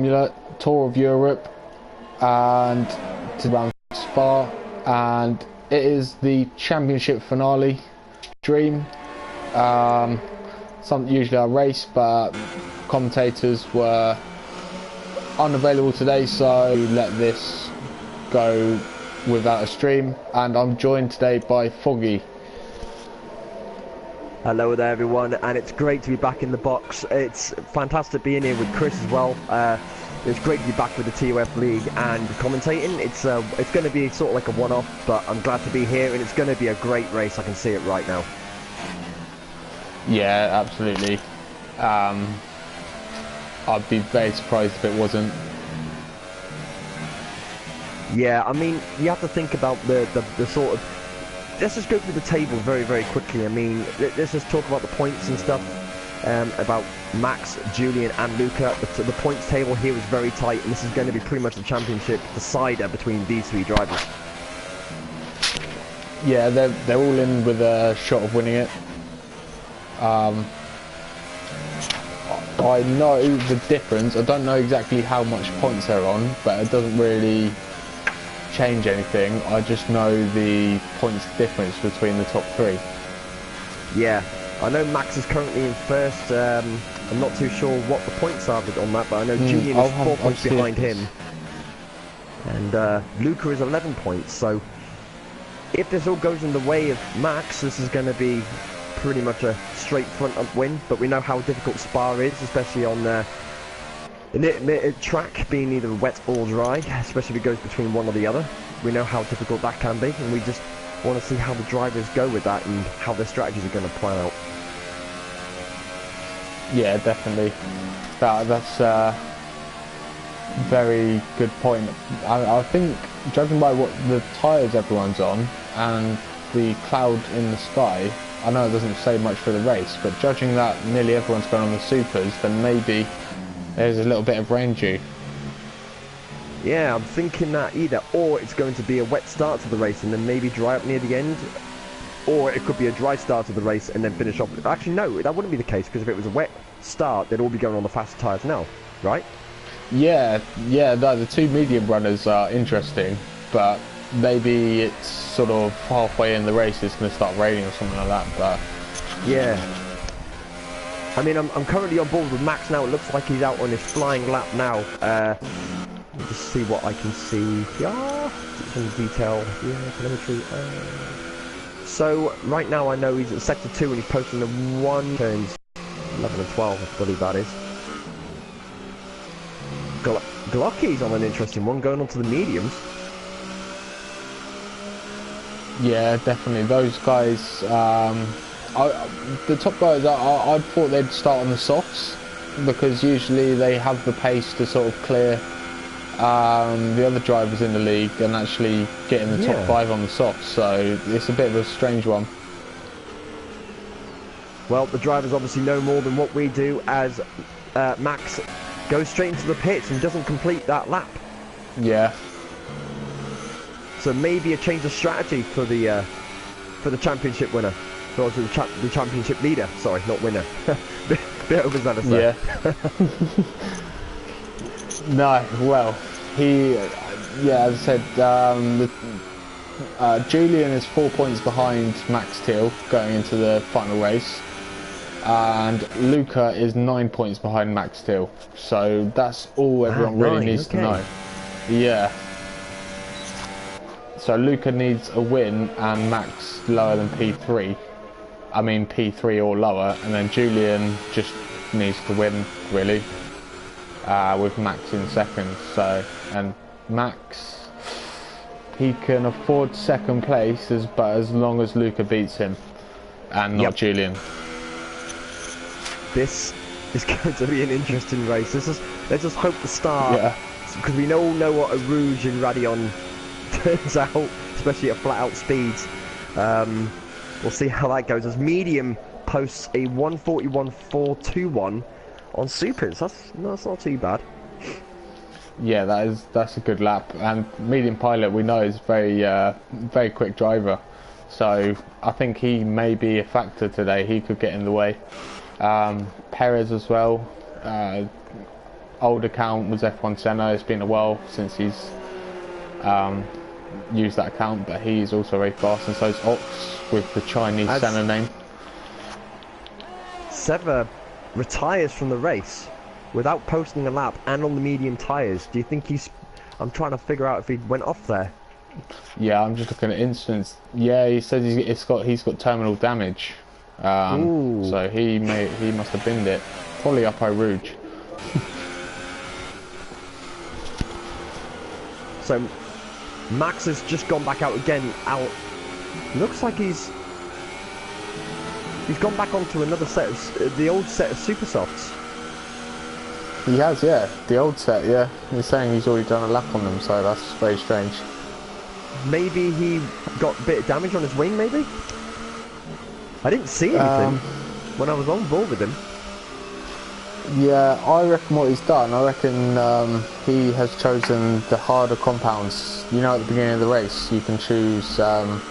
Formula Tour of Europe and to around Spa, and it is the championship finale stream. Usually I race, but commentators were unavailable today, so let this go without a stream. And I'm joined today by Foggy. Hello there everyone, and it's great to be back in the box. It's fantastic being here with Chris as well. It's great to be back with the TUF League and commentating. It's going to be sort of like a one-off, but I'm glad to be here, and it's going to be a great race. I can see it right now. Yeah, absolutely. I'd be very surprised if it wasn't. Yeah, I mean, you have to think about the sort of... Let's just go through the table very, very quickly. I mean, let's just talk about the points and stuff. About Max, Julian and Luca. The points table here is very tight, and this is going to be pretty much the championship decider between these three drivers. Yeah, they're all in with a shot of winning it. I know the difference. I don't know exactly how much points they're on, but it doesn't really change anything. I just know the points difference between the top three. Yeah, I know Max is currently in first. I'm not too sure what the points are on that, but I know Julian is 4 points behind him, and Luca is 11 points. So if this all goes in the way of Max, this is going to be pretty much a straight front up win. But we know how difficult Spa is, especially on the track being either wet or dry, especially if it goes between one or the other. We know how difficult that can be, and we just want to see how the drivers go with that and how their strategies are going to plan out. Yeah, definitely. That's a very good point. I think, judging by what the tyres everyone's on and the cloud in the sky, I know it doesn't say much for the race, but judging that nearly everyone's going on the supers, then maybe there's a little bit of rain due. Yeah, I'm thinking that either or it's going to be a wet start to the race and then maybe dry up near the end, or it could be a dry start to the race and then finish off. Actually, no, that wouldn't be the case, because if it was a wet start, they'd all be going on the faster tyres now, right? Yeah, the two medium runners are interesting, but maybe it's sort of halfway in the race it's going to start raining or something like that. But yeah, I mean, I'm currently on board with Max now. It looks like he's out on his flying lap now. Let me just see what I can see. Yeah, some detail. Yeah, telemetry. So right now I know he's at sector 2 and he's posting the 1 turns 11 and 12, I believe that is. Glocky's on an interesting one, going on to the mediums. yeah, definitely. Those guys, the top guys, I thought they'd start on the softs, because usually they have the pace to sort of clear the other drivers in the league and actually get in the top 5 on the softs, so it's a bit of a strange one. Well, the drivers obviously know more than what we do, as Max goes straight into the pits and doesn't complete that lap. Yeah. So maybe a change of strategy for the championship winner, or the championship leader. Sorry, not winner. bit overzealous there. Yeah. No, well, he, yeah, as I said, Julian is 4 points behind Max Teal going into the final race, and Luca is 9 points behind Max Teal. So that's all everyone really needs to know. Yeah. So Luca needs a win and Max lower than P3. I mean P3 or lower, and then Julian just needs to win, really. With Max in second, so, and Max, he can afford second place, but as long as Luca beats him and not Julian. This is going to be an interesting race. Let's just hope the start, because we all know what a Rouge in Radion turns out, especially at flat out speeds. We'll see how that goes, as medium posts a 141.421 on supers. That's not too bad. Yeah, that's a good lap, and medium pilot we know is very quick driver, so I think he may be a factor today. He could get in the way. Perez as well. old account was F1 Senna. It's been a while since he's used that account, but he's also very fast, and so is Ox with the Chinese Senna name. Sever retires from the race without posting a lap and on the medium tyres. Do you think he's... I'm trying to figure out if he went off there. Yeah, I'm just looking at incidents. Yeah, he says he's got terminal damage. So he must have binned it. Probably up Eau Rouge. So Max has just gone back out again. Looks like he's gone back onto another set of the old set of super softs. He has, yeah, the old set. Yeah, he's saying he's already done a lap on them, so that's very strange. Maybe he got a bit of damage on his wing. Maybe I didn't see anything when I was on board with him. Yeah, I reckon what he's done, I reckon he has chosen the harder compounds. You know, at the beginning of the race, you can choose the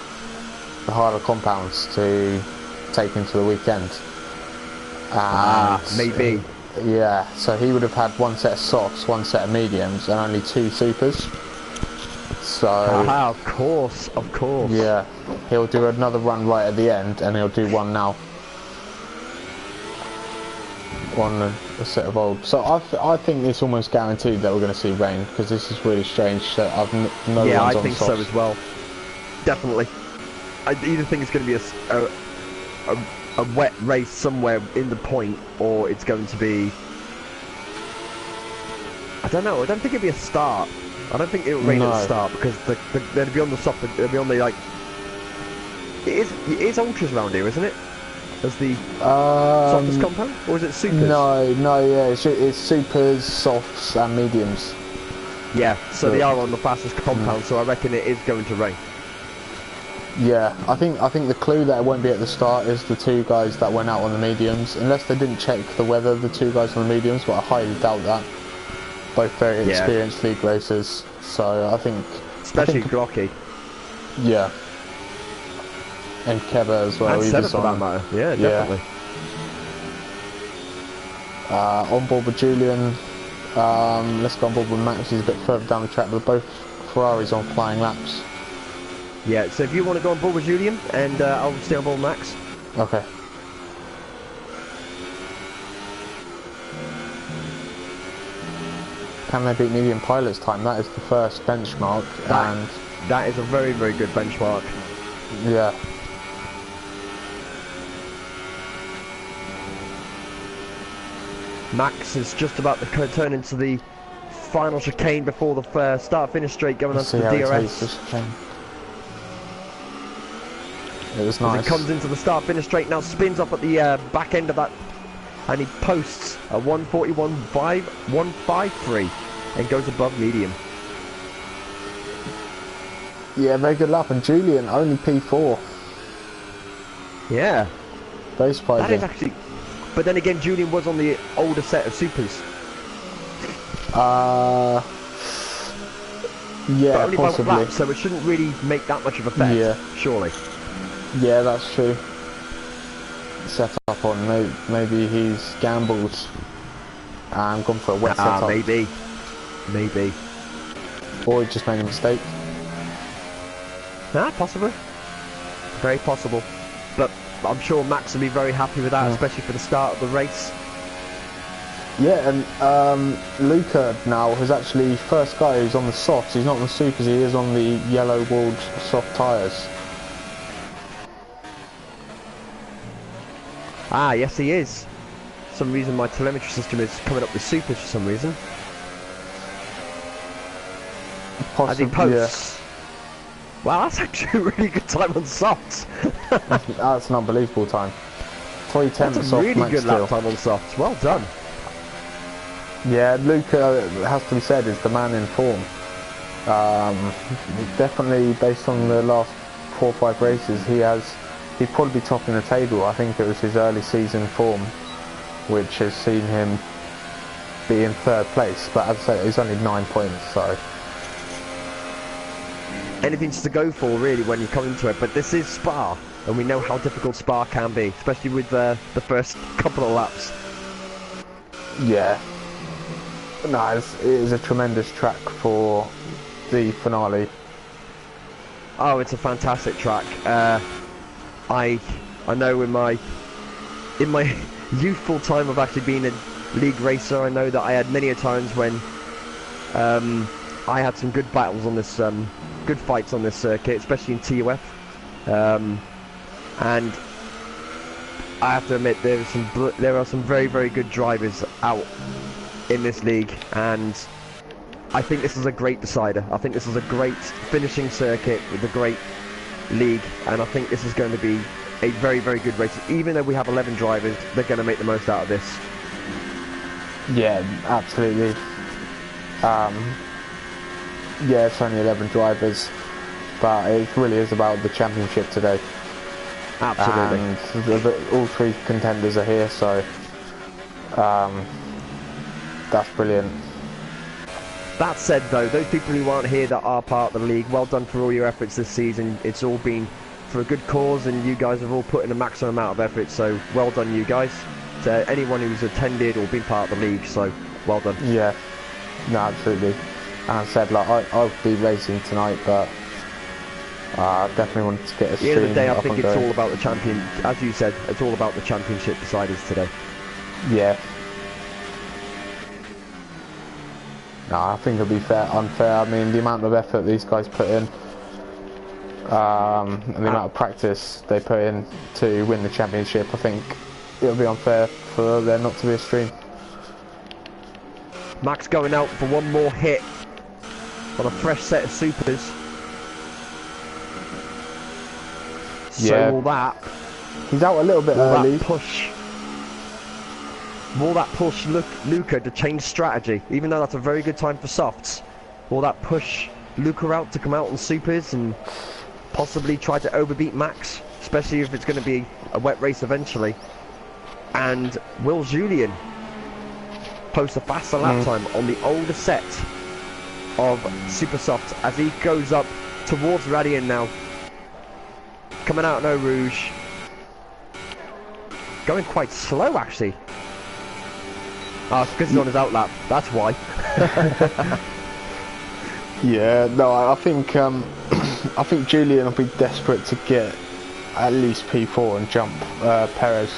harder compounds to take into the weekend. And maybe. Yeah, so he would have had one set of softs, one set of mediums, and only 2 supers. So... of course. Yeah, he'll do another run right at the end, and he'll do one now. On a set of old. So I think it's almost guaranteed that we're going to see rain, because this is really strange. So I've no yeah, one's I on think softs. so as well. Definitely. I either think it's going to be a wet race somewhere in the point, or it's going to be... I don't know. I don't think it'll be a start. I don't think it'll rain at the start, because they'll be on the soft. They'll be on the like. It is ultras around here, isn't it? As the softest compound, or is it supers? No, yeah, it's supers, softs, and mediums. Yeah, so they are on the fastest compound, so I reckon it is going to rain. Yeah, I think the clue that it won't be at the start is the 2 guys that went out on the mediums, unless they didn't check the weather. The 2 guys on the mediums, but I highly doubt that. Both very experienced league racers, so I think. Especially Glocky. Yeah. And Keba as well. And Senna for that matter. Yeah, definitely. On board with Julian. Let's go on board with Max. He's a bit further down the track, but both Ferraris on flying laps. Yeah, so if you want to go on board with Julian, and I'll stay on board with Max. Okay. Can they beat medium pilots time? That is the first benchmark, and that is a very, very good benchmark. Yeah. Max is just about to turn into the final chicane before the start-finish straight going on to the DRS. It was nice. As he comes into the start-finish straight now, spins up at the back end of that, and he posts a 141.153 and goes above medium. Yeah, very good lap, and Julian only P4. Yeah. Very surprising. That is actually... But then again, Julian was on the older set of supers. Yeah, but only possibly. by laps, so it shouldn't really make that much of a effect, surely. Yeah, that's true. Set up on, maybe he's gambled and gone for a wet setup. Maybe. Or he just made a mistake. Possibly. Very possible. But I'm sure Max will be very happy with that, especially for the start of the race. Yeah, and Luca now is actually first guy who's on the softs. He's not on the supers, he is on the yellow walled soft tyres. Yes he is. For some reason my telemetry system is coming up with supers for some reason. As he posts. Yeah. Wow, that's actually a really good time on softs. That's an unbelievable time. 3:10 That's a soft really max good lap steel. time on softs. Well done. Yeah, Luca, it has to be said, is the man in form. Definitely, based on the last 4 or 5 races, he'd probably be topping the table. I think it was his early season form which has seen him be in 3rd place. But as I say, he's only 9 points, so... Anything's to go for really when you come into it, but this is Spa, and we know how difficult Spa can be, especially with the first couple of laps. Yeah. No, it is a tremendous track for the finale. Oh, it's a fantastic track. I know in my youthful time of actually being a league racer, I know that I had many a times when I had some good battles on this, good fights on this circuit, especially in TUF. And I have to admit there are some very, very good drivers out in this league, and I think this is a great decider. I think this is a great finishing circuit with a great league, and I think this is going to be a very, very good race. Even though we have 11 drivers, they're going to make the most out of this. Yeah, absolutely. Yeah, it's only 11 drivers, but it really is about the championship today. Absolutely. And all three contenders are here, so that's brilliant. That said, though, those people who aren't here that are part of the league, well done for all your efforts this season. It's all been for a good cause, and you guys have all put in a maximum amount of effort, so well done you guys. To anyone who's attended or been part of the league, so well done. Yeah, no, absolutely. And I said, like, I'll be racing tonight, but I definitely wanted to get a stream. At the end of the day, I up think and it's going. all about the champion. As you said, it's all about the championship deciders today. Yeah. No, I think it'll be unfair. I mean, the amount of effort these guys put in, and the amount of practice they put in to win the championship, I think it'll be unfair for there not to be a stream. Max going out for one more hit on a fresh set of supers. Yeah. So will that. He's out a little bit early. Will that push Luca to change strategy? Even though that's a very good time for softs, will that push Luca out to come out on supers and possibly try to overbeat Max? Especially if it's going to be a wet race eventually. And will Julian post a faster lap time on the older set of super softs as he goes up towards Radian now? Coming out in Eau Rouge. Going quite slow actually. Oh, it's because he's on his outlap, that's why. Yeah, no, I think I think Julian will be desperate to get at least P4 and jump Perez,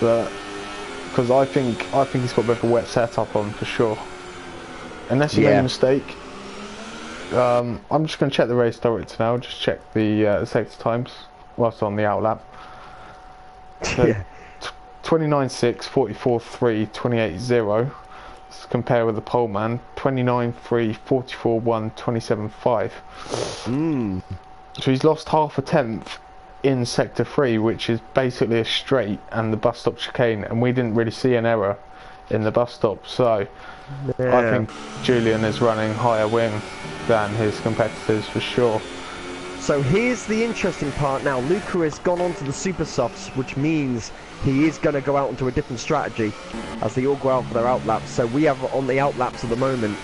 but because I think he's got a bit of a wet setup on for sure. Unless he made a mistake. I'm just going to check the race director now. Just check the sector times whilst on the outlap. So, Yeah. 29.6, 44.3, 28.0. Let's compare with the pole man. 29.3, 44.1, 27.5. So he's lost half a tenth in sector 3, which is basically a straight and the bus stop chicane, and we didn't really see an error in the bus stop. So I think Julian is running higher wing than his competitors for sure. So here's the interesting part now. Luca has gone on to the super softs, which means he is going to go out into a different strategy as they all go out for their outlaps. So we have on the outlaps at the moment,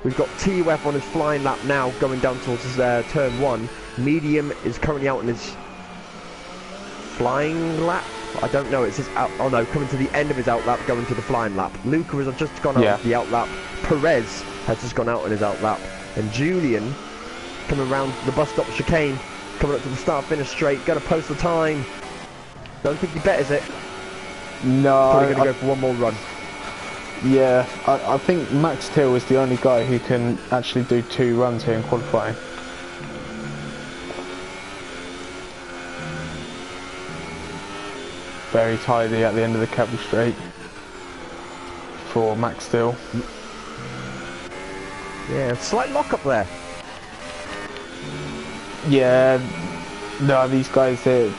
we've got TUF on his flying lap now going down towards his turn 1. Medium is currently out in his flying lap. I don't know, it says out, oh no, coming to the end of his outlap, going to the flying lap. Luca has just gone out of the outlap. Perez has just gone out in his outlap. And Julian coming around the bus stop chicane, coming up to the start finish straight, gonna post the time. Don't think he betters it. No, Probably gonna go for one more run. Yeah, I think Max Till is the only guy who can actually do 2 runs here in qualifying. Very tidy at the end of the Keppel Straight for Max Till. Yeah, slight lock up there. Yeah, no, these guys they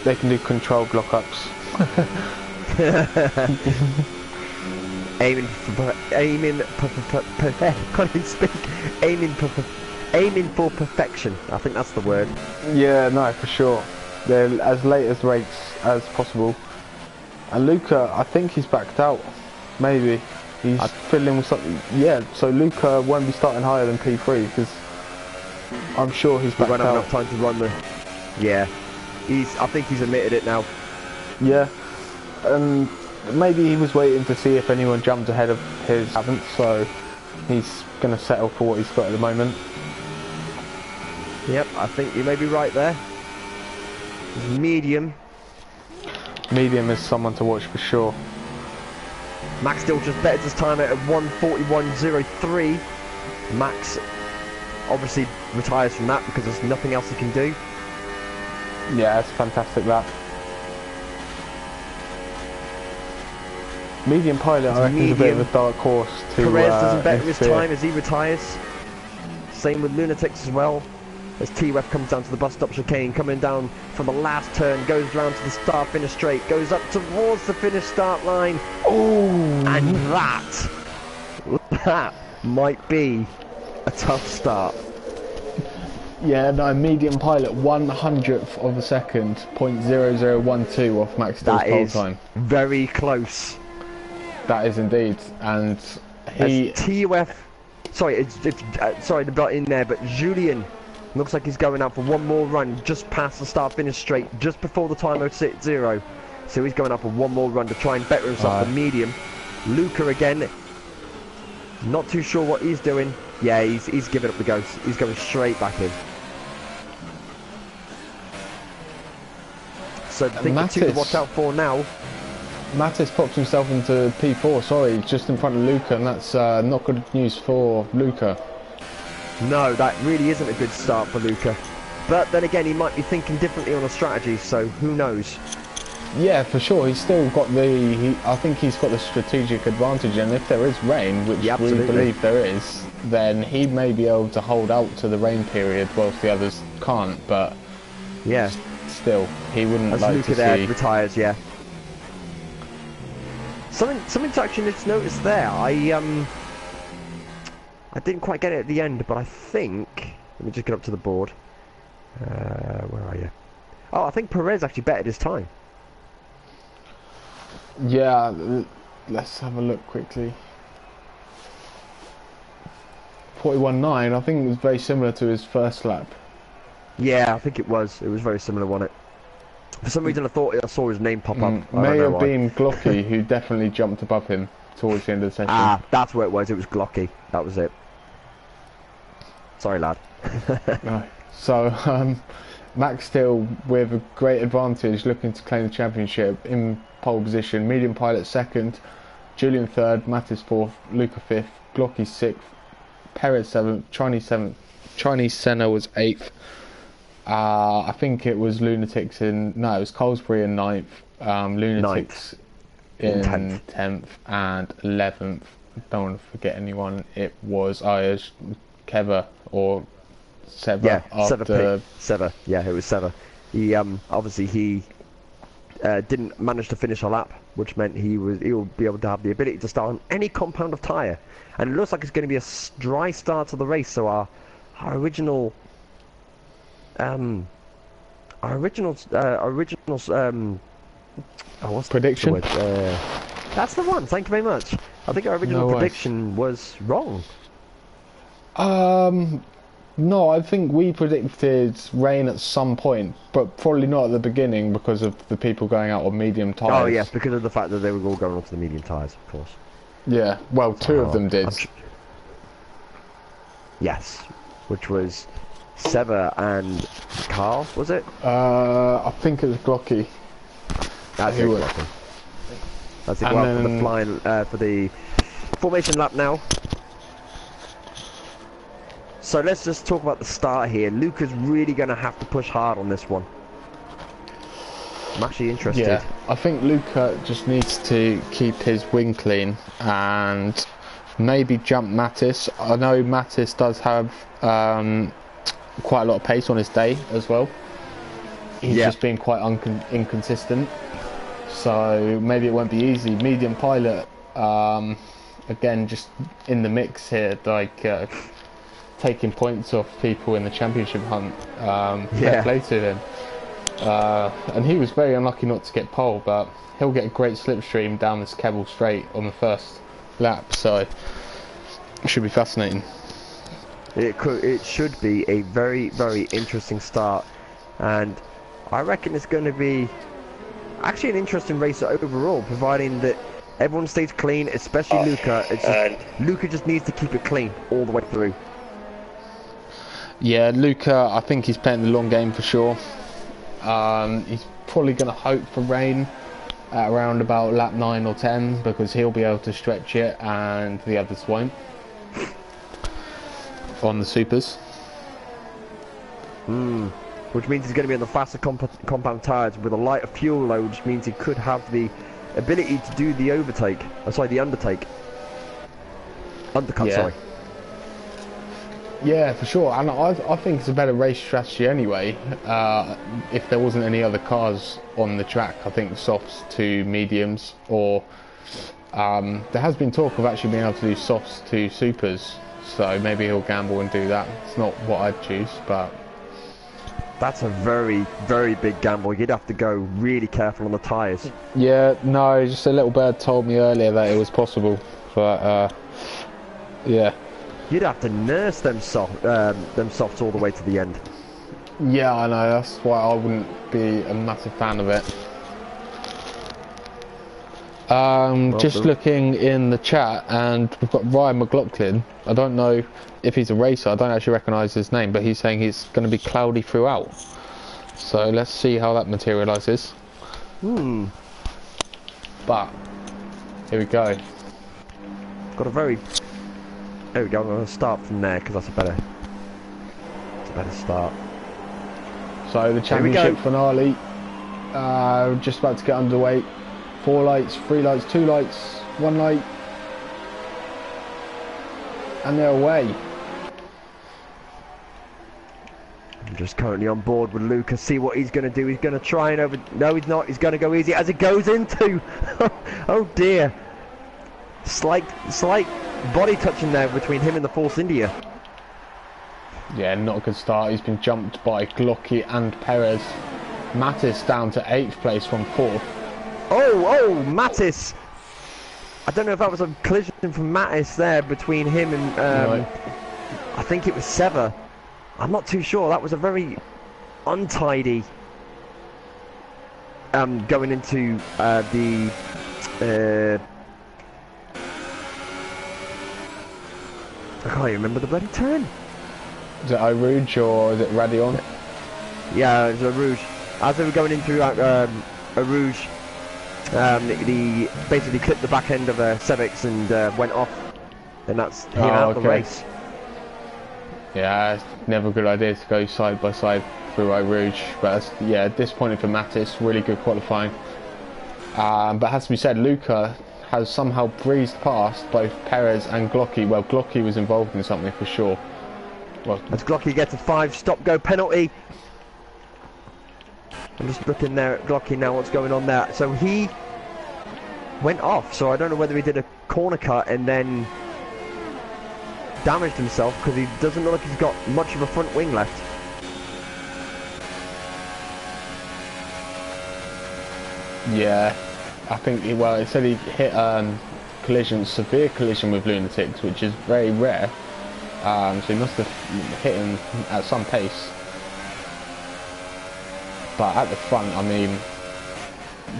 can do controlled lockups. Aiming for perfection. I think that's the word. Yeah, no, for sure. They're as late as rates as possible. And Luca, I think he's backed out. Maybe he's fiddling with something. Yeah, so Luca won't be starting higher than P3 because I'm sure he's backed He won't have out. enough time to run the. Yeah, I think he's admitted it now. Yeah, and maybe he was waiting to see if anyone jumped ahead of his 7th, so he's going to settle for what he's got at the moment. Yep, I think you may be right there. Medium. Medium is someone to watch for sure. Max still just bettered his time at 1:41.03. Max obviously retires from that because there's nothing else he can do. Yeah, it's fantastic that. Medium pilot, I reckon, is a bit of a dark horse to Perez doesn't better his interfere. time as he retires. Same with Lunatics as well. As TUF comes down to the bus stop chicane, coming down from the last turn, goes round to the start finish straight, goes up towards the finish start line. Oh, And that might be a tough start. yeah, no, medium pilot, 100th of a second, 0.0012 off Max Still's pole time. Very close. That is indeed, and he... TUF, sorry, sorry to butt in there, but Julian looks like he's going out for one more run, just past the start finish straight, just before the time of 6-0. So he's going up for one more run to try and better himself the medium. Luca again, not too sure what he's doing. Yeah, he's giving up the ghost. He's going straight back in. So the thing to watch out for now. Mattis popped himself into P4, sorry, just in front of Luca, and that's not good news for Luca. No, that really isn't a good start for Luca. But then again, he might be thinking differently on a strategy, so who knows? Yeah, for sure. He's still got I think he's got the strategic advantage, and if there is rain, which we believe there is, then he may be able to hold out to the rain period whilst the others can't. But yeah, still, he wouldn't as like Luca to there see. retires. Yeah. Something to actually just notice there. I didn't quite get it at the end, but I think. Let me just get up to the board. Where are you? Oh, I think Perez actually bettered his time. Yeah, let's have a look quickly. 41.9, I think it was very similar to his first lap. Yeah, I think it was. It was very similar, wasn't it? For some reason I thought I saw his name pop up. May have been Glocky, who definitely jumped above him towards the end of the session. Ah, that's what it was. It was Glocky. That was it. Sorry, lad. No. So, Max still with a great advantage, looking to claim the championship in pole position. Medium pilot 2nd, Julian 3rd, Mattis 4th, Luca 5th, Glocky 6th, Perez 7th, Chinese 7th, Chinese Senna was 8th. I think it was Lunatics it was Colesbury in 9th, Lunatics in 10th and 11th. Don't want to forget anyone. It was Keva or Seva. Yeah, after Seva. Yeah, it was Seva. He obviously he didn't manage to finish a lap, which meant he'll be able to have the ability to start on any compound of tyre, and it looks like it's going to be a dry start to the race. So our original what's prediction? That's the one. Thank you very much. I think our original prediction was wrong. No, I think we predicted rain at some point, but probably not at the beginning because of the people going out on medium tyres. Oh yes, because of the fact that they were all going onto the medium tyres, of course. Yeah, well, two of them did. Yes, which was Seva and Carl, was it? I think it was Glocky. That's it, Glocky. That's it. Well, for the flying, for the formation lap now. So let's just talk about the start here. Luca's really going to have to push hard on this one. I'm actually interested. Yeah, I think Luca just needs to keep his wing clean and maybe jump Mattis. I know Mattis does have quite a lot of pace on his day as well. He's just been quite inconsistent. So maybe it won't be easy. Medium pilot, again, just in the mix here, like taking points off people in the championship hunt. Fair play to him. And he was very unlucky not to get pole, but he'll get a great slipstream down this Kebble straight on the first lap, so it should be fascinating. It should be a very, very interesting start, and I reckon it's going to be actually an interesting race overall, providing that Everyone stays clean, especially Luca. It's just, Luca just needs to keep it clean all the way through. Yeah, Luca, I think he's playing the long game for sure. He's probably going to hope for rain at around about lap 9 or 10 because he'll be able to stretch it and the others won't on the supers. Which means he's going to be on the faster compound tyres with a lighter fuel load, which means he could have the ability to do the overtake. Sorry, the undertake. Undercut, Yeah. sorry. Yeah, for sure, and I think it's a better race strategy anyway. If there wasn't any other cars on the track, I think softs to mediums, or there has been talk of actually being able to do softs to supers, so maybe he'll gamble and do that. It's not what I'd choose, but... That's a very, very big gamble. You'd have to go really careful on the tyres. Yeah, no, just a little bird told me earlier that it was possible, but yeah. You'd have to nurse them softs all the way to the end. Yeah, I know, that's why I wouldn't be a massive fan of it. Just looking in the chat, and we've got Ryan McLaughlin. I don't know if he's a racer, I don't actually recognise his name, but he's saying he's going to be cloudy throughout. So let's see how that materialises. But, here we go. Got a very... There we go, I'm going to start from there, because that's a better start. So the championship finale, just about to get underway. 4 lights, 3 lights, 2 lights, 1 light, and they're away. I'm just currently on board with Lucas. See what he's going to do. He's going to try and over... No, he's not. He's going to go easy as it goes into... Oh dear. Slight body touching there between him and the Force India. Yeah, not a good start. He's been jumped by Glocky and Perez. Mattis down to 8th place from 4th. Oh, Mattis! I don't know if that was a collision from Mattis there between him and... Right. I think it was Sever. I'm not too sure. That was a very untidy... going into the... I can't even remember the bloody turn. Is it Eau Rouge or is it Radion? Yeah, it was Eau Rouge. As they were going into Eau Rouge, he basically clipped the back end of a Civics and went off. And that's him out of the race. Yeah, it's never a good idea to go side by side through Eau Rouge. But that's, yeah, disappointing for Mattis. Really good qualifying. But has to be said, Luca has somehow breezed past both Perez and Glocky. Well, Glocky was involved in something for sure. Well, as Glocky gets a 5 stop-go penalty. I'm just looking there at Glocky now, what's going on there. So he went off, so I don't know whether he did a corner cut and then damaged himself, because he doesn't look like he's got much of a front wing left. Yeah, I think, well, it said he hit severe collision with Lunatics, which is very rare. So he must have hit him at some pace. But at the front, I mean,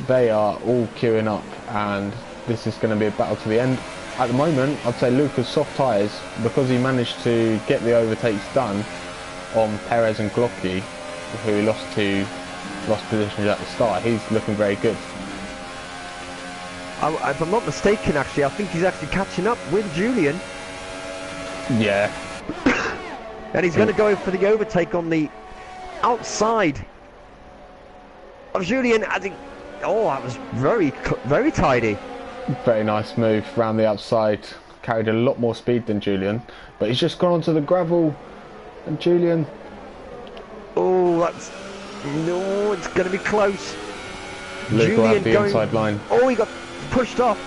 they are all queuing up, and this is going to be a battle to the end. At the moment, I'd say Luca's soft tyres, because he managed to get the overtakes done on Perez and Glocky, who he lost positions at the start. He's looking very good. If I'm not mistaken, actually, I think he's actually catching up with Julian. Yeah. And he's going to go for the overtake on the outside of Julian. I think, oh, that was very tidy. Very nice move around the outside. Carried a lot more speed than Julian, but he's just gone onto the gravel, and Julian. Oh, no, it's going to be close. Luke will have the inside line. Oh, he got pushed off,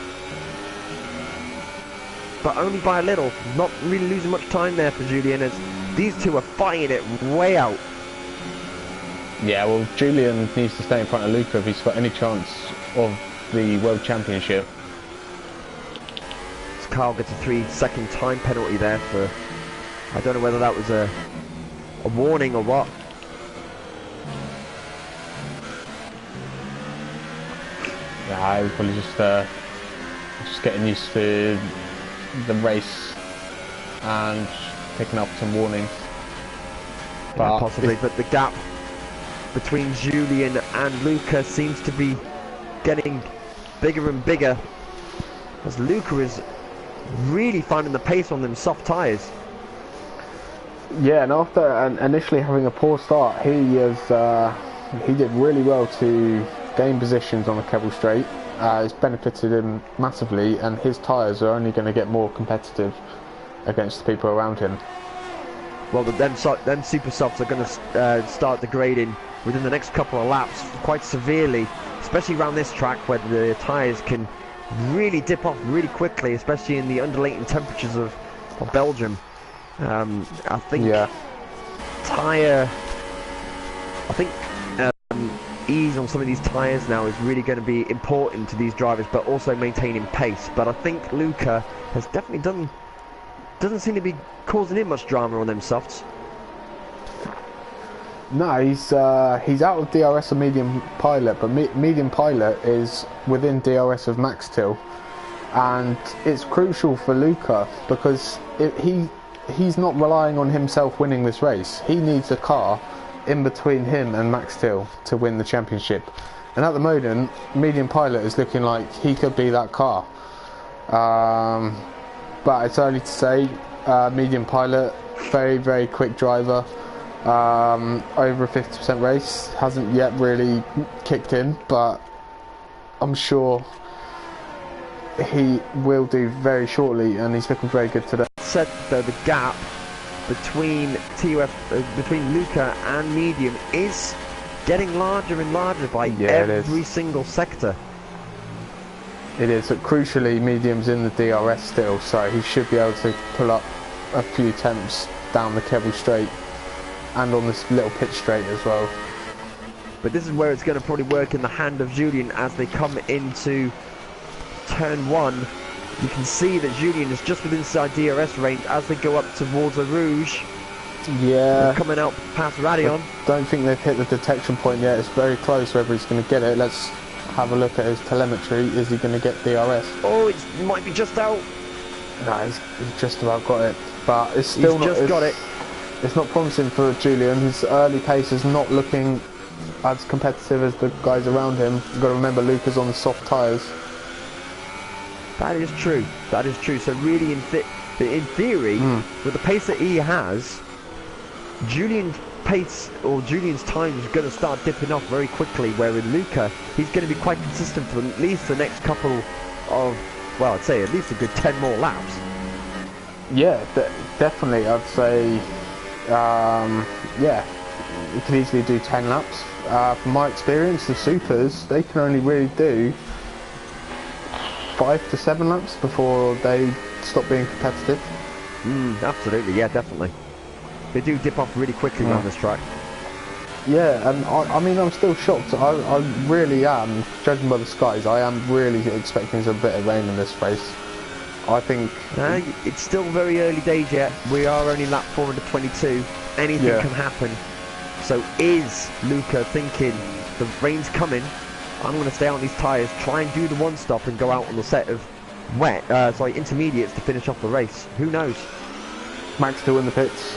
but only by a little. Not really losing much time there for Julian, as these two are fighting it way out. Yeah, well, Julian needs to stay in front of Luca if he's got any chance of the World Championship. Carl gets a 3-second time penalty there for... I don't know whether that was a warning or what. Yeah, he probably just just getting used to the race and picking up some warnings. But yeah, possibly, but the gap between Julian and Luca seems to be getting bigger and bigger, as Luca is really finding the pace on them soft tyres. Yeah, and after initially having a poor start, he did really well to gain positions on the Keble Straight. It's benefited him massively, and his tyres are only going to get more competitive against the people around him. Well, them super softs are going to start degrading within the next couple of laps quite severely, especially around this track where the tyres can really dip off really quickly, especially in the undulating temperatures of Belgium. I think ease on some of these tyres now is really going to be important to these drivers, but also maintaining pace. But I think Luca has definitely doesn't seem to be causing him much drama on them softs. No, he's out of DRS and medium pilot, but medium pilot is within DRS of Max Till, and it's crucial for Luca because he's not relying on himself winning this race. He needs a car in between him and Max Till to win the championship, and at the moment medium pilot is looking like he could be that car, but it's early to say. Medium pilot, very quick driver, over a 50% race, hasn't yet really kicked in, but I'm sure he will do very shortly, and he's looking very good today. Said though, the gap between between Luca and medium is getting larger and larger by every single sector. It is, but crucially medium's in the DRS still, so he should be able to pull up a few temps down the Keble Straight and on this little pit straight as well. But this is where it's going to probably work in the hand of Julian as they come into turn 1. You can see that Julian is just within inside DRS range as they go up towards the Rouge. Yeah. They're coming out past Radion. I don't think they've hit the detection point yet. It's very close whether he's going to get it. Let's have a look at his telemetry. Is he going to get DRS? Oh, it might be just out. No, he's just about got it, but it's still got it. It's not promising for Julian. His early pace is not looking as competitive as the guys around him. You've got to remember Luca's on the soft tyres. That is true. That is true. So really, in theory, with the pace that he has, Julian's pace or Julian's time is going to start dipping off very quickly. Where with Luca, he's going to be quite consistent for at least the next couple of, well, I'd say at least a good 10 more laps. Yeah, definitely. I'd say, yeah, you could easily do 10 laps. From my experience, the supers, they can only really do 5 to 7 laps before they stop being competitive. Absolutely, yeah, definitely. They do dip off really quickly around this track. Yeah, and I mean, I'm still shocked. I really am, judging by the skies, I am really expecting a bit of rain in this race. I think... it's still very early days yet. We are only lap 422. Anything can happen. So is Luca thinking, the rain's coming, I'm going to stay on these tyres, try and do the one stop and go out on the set of intermediates to finish off the race? Who knows? Max still in the pits.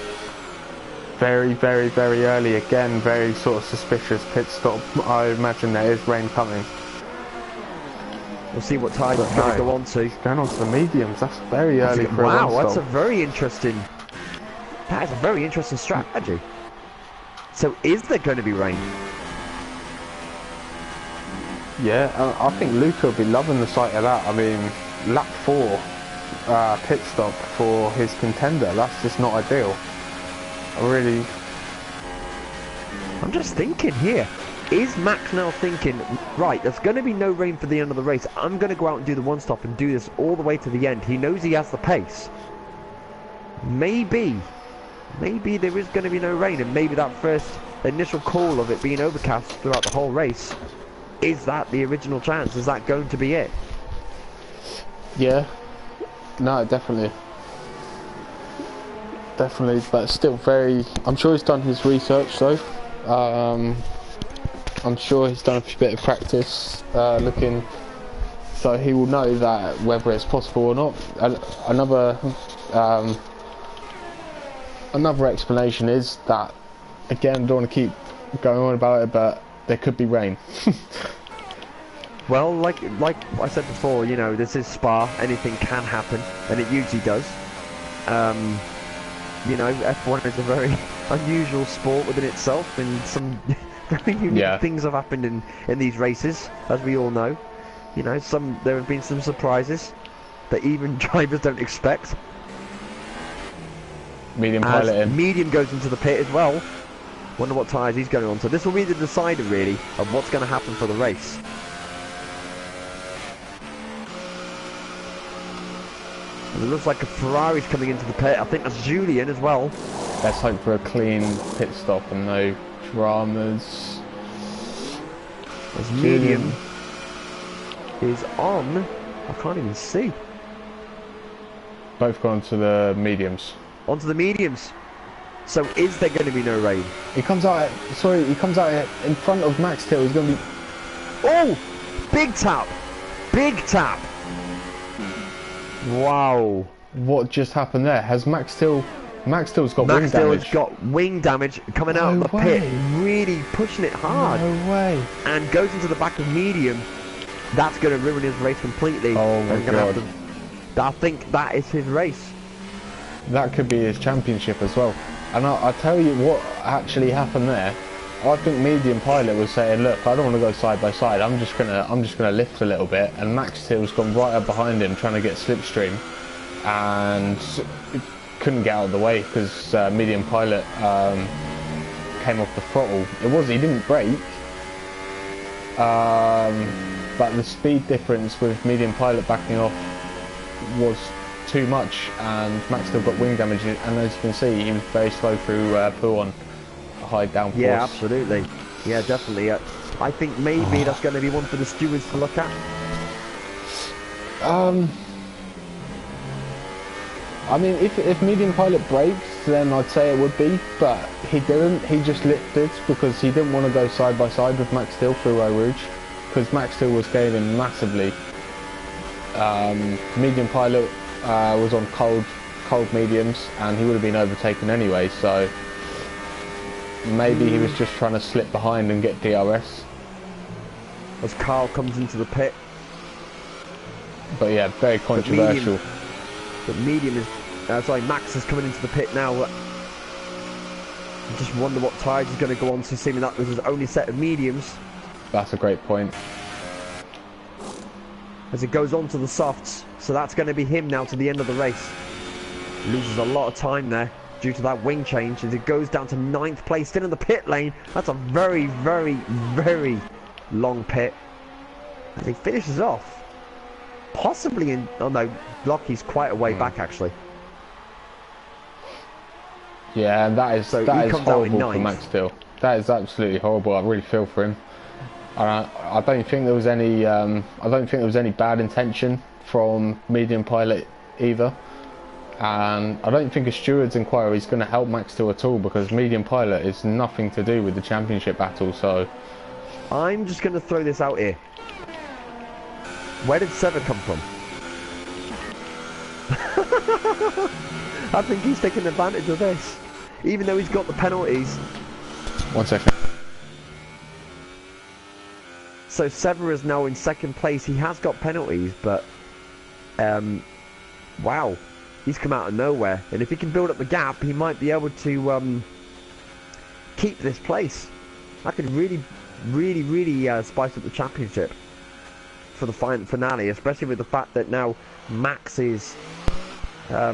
Very early again, very sort of suspicious pit stop. I imagine there is rain coming. We'll see what tyres he's going to go on to. Going on to the mediums, that's very early for a one stop. Wow, that's a very interesting... That is a very interesting strategy. So is there going to be rain? Yeah, I think Luca will be loving the sight of that. I mean, lap 4 pit stop for his contender, that's just not ideal. I'm just thinking here, is Max now thinking, right, there's going to be no rain for the end of the race, I'm going to go out and do the one stop and do this all the way to the end. He knows he has the pace. Maybe there is going to be no rain, and maybe that first initial call of it being overcast throughout the whole race, is that the original chance? Is that going to be it? Yeah, no, definitely, but still very... I'm sure he's done his research though. I'm sure he's done a bit of practice, looking so he will know that whether it's possible or not. Another explanation is that, again, I don't want to keep going on about it, but there could be rain. Well, like I said before, you know, this is Spa. Anything can happen, and it usually does. You know, F1 is a very unusual sport within itself, and some very unique things have happened in these races, as we all know. You know, there have been some surprises that even drivers don't expect. Medium pilot in. Medium goes into the pit as well. Wonder what tyres he's going on. So this will be the decider, really, of what's going to happen for the race. And it looks like a Ferrari's coming into the pit. I think that's Julian as well. Let's hope for a clean pit stop and no dramas. As medium is on. I can't even see. Both gone to the mediums. Onto the mediums. So is there going to be no rain? He comes out. He comes out in front of Max Till. He's going to be. Oh, big tap, big tap. Wow. What just happened there? Has Max Till's got wing damage? Max Till's got wing damage coming out of the pit, really pushing it hard. No way. And goes into the back of medium. That's going to ruin his race completely. Oh my god. I think that is his race. That could be his championship as well. And I'll tell you what actually happened there. I think medium pilot was saying, look, I don't want to go side by side. I'm just gonna lift a little bit. And Max Till's gone right up behind him trying to get slipstream, and couldn't get out of the way because medium pilot came off the throttle. He didn't brake, but the speed difference with medium pilot backing off was too much, and Max still got wing damage, and as you can see, he was very slow through pull on high downforce. Yeah, absolutely. Yeah, definitely. I think maybe that's going to be one for the stewards to look at. I mean, if medium pilot brakes, then I'd say it would be, but he didn't. He just lifted because he didn't want to go side by side with Max Till through Eau Rouge, because Max Till was gaining massively. Medium pilot was on cold mediums, and he would have been overtaken anyway, so maybe he was just trying to slip behind and get DRS. As Carl comes into the pit. But yeah, very controversial. But medium is... Max is coming into the pit now. I just wonder what tyres he's going to go on to, seeing that was his only set of mediums. That's a great point. As it goes on to the softs. So that's going to be him now to the end of the race. Loses a lot of time there due to that wing change, as it goes down to 9th place, still in the pit lane. That's a very, very, very long pit. As he finishes off, possibly in... Oh no, Lockie's quite a way back actually. Yeah, and that is horrible for Max Till. That is absolutely horrible. I really feel for him. I don't think there was any. I don't think there was any bad intention from medium pilot either. And I don't think a steward's inquiry is going to help Max Till at all, because medium pilot is nothing to do with the championship battle. So I'm just going to throw this out here. Where did Sever come from? I think he's taking advantage of this, even though he's got the penalties. 1 second. So Sever is now in 2nd place. He has got penalties, but wow. He's come out of nowhere, and if he can build up the gap, he might be able to keep this place. That could really, really, really spice up the championship for the finale, especially with the fact that now Max is now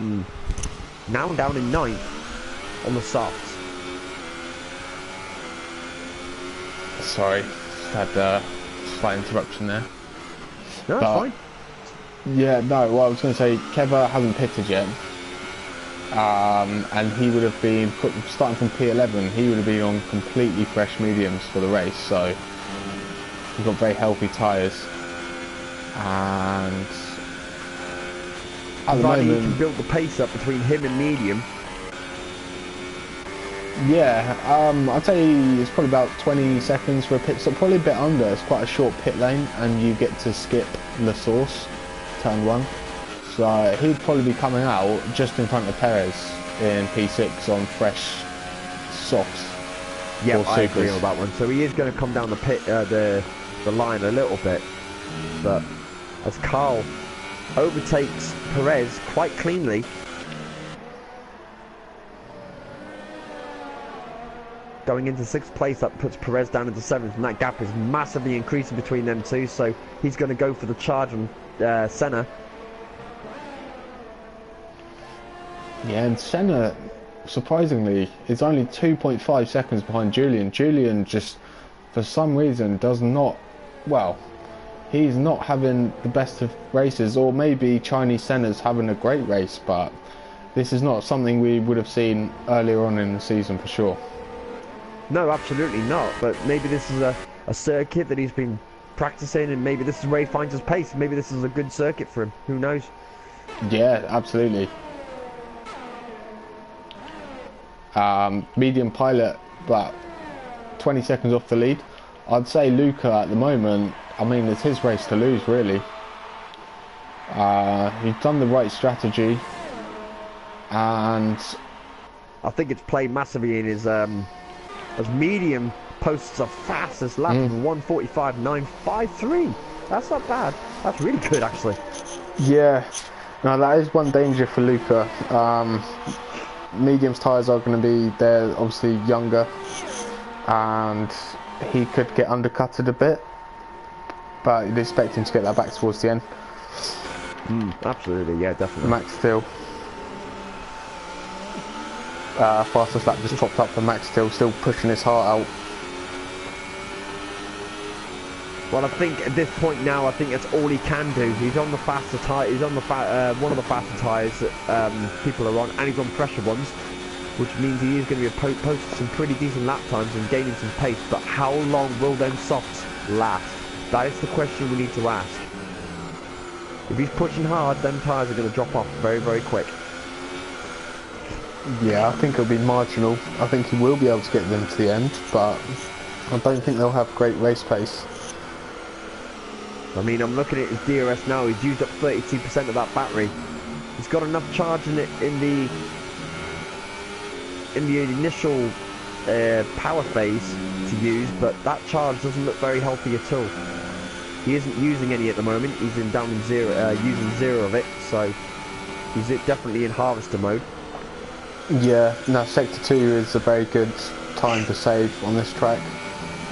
down in 9th on the softs. Sorry, just had a slight interruption there. No, that's fine. Yeah, no, well, I was going to say, Keva hasn't pitted yet, and he would have been, starting from P11, he would have been on completely fresh mediums for the race, so he's got very healthy tyres, and at the moment... he can build the pace up between him and medium. Yeah, I'd say it's probably about 20 seconds for a pit stop, probably a bit under. It's quite a short pit lane, and you get to skip the source, turn 1. So he'd probably be coming out just in front of Perez in P6 on fresh softs. Yeah, I agree on that one. So he is going to come down the pit, the line a little bit, but as Carl overtakes Perez quite cleanly. Going into 6th place, that puts Perez down into 7th, and that gap is massively increasing between them two. So he's going to go for the charge on Senna. Yeah, and Senna, surprisingly, is only 2.5 seconds behind Julian. Julian just, for some reason, does not, well, he's not having the best of races, or maybe Chinese Senna's having a great race, but this is not something we would have seen earlier on in the season for sure. No, absolutely not, but maybe this is a circuit that he's been practicing, and maybe this is where he finds his pace. Maybe this is a good circuit for him, who knows? Yeah, absolutely. Medium pilot, about 20 seconds off the lead. I'd say Luca at the moment, I mean, it's his race to lose, really. He's done the right strategy, and I think it's played massively in his as medium posts a fastest lap of 1:45.953. That's not bad. That's really good, actually. yeah, now that is one danger for Luca. Medium's tyres are going to be, they're obviously younger, and he could get undercutted a bit, but you'd expect him to get that back towards the end. Absolutely, yeah, definitely. Max still. Fastest lap just popped up for Max still pushing his heart out. Well, I think at this point now, I think that's all he can do. He's on the faster tyre. He's on the one of the faster tyres that people are on, and he's on pressure ones, which means he is going to be posting some pretty decent lap times and gaining some pace. But how long will them softs last? That is the question we need to ask. If he's pushing hard, them tyres are going to drop off very, very quick. Yeah, I think it'll be marginal. I think he will be able to get them to the end, but I don't think they'll have great race pace. I mean, I'm looking at his DRS now. He's used up 32% of that battery. He's got enough charge in it in the initial power phase to use, but that charge doesn't look very healthy at all. He isn't using any at the moment. He's down in zero, using 0 of it, so he's definitely in harvester mode. Yeah, no, sector 2 is a very good time to save on this track.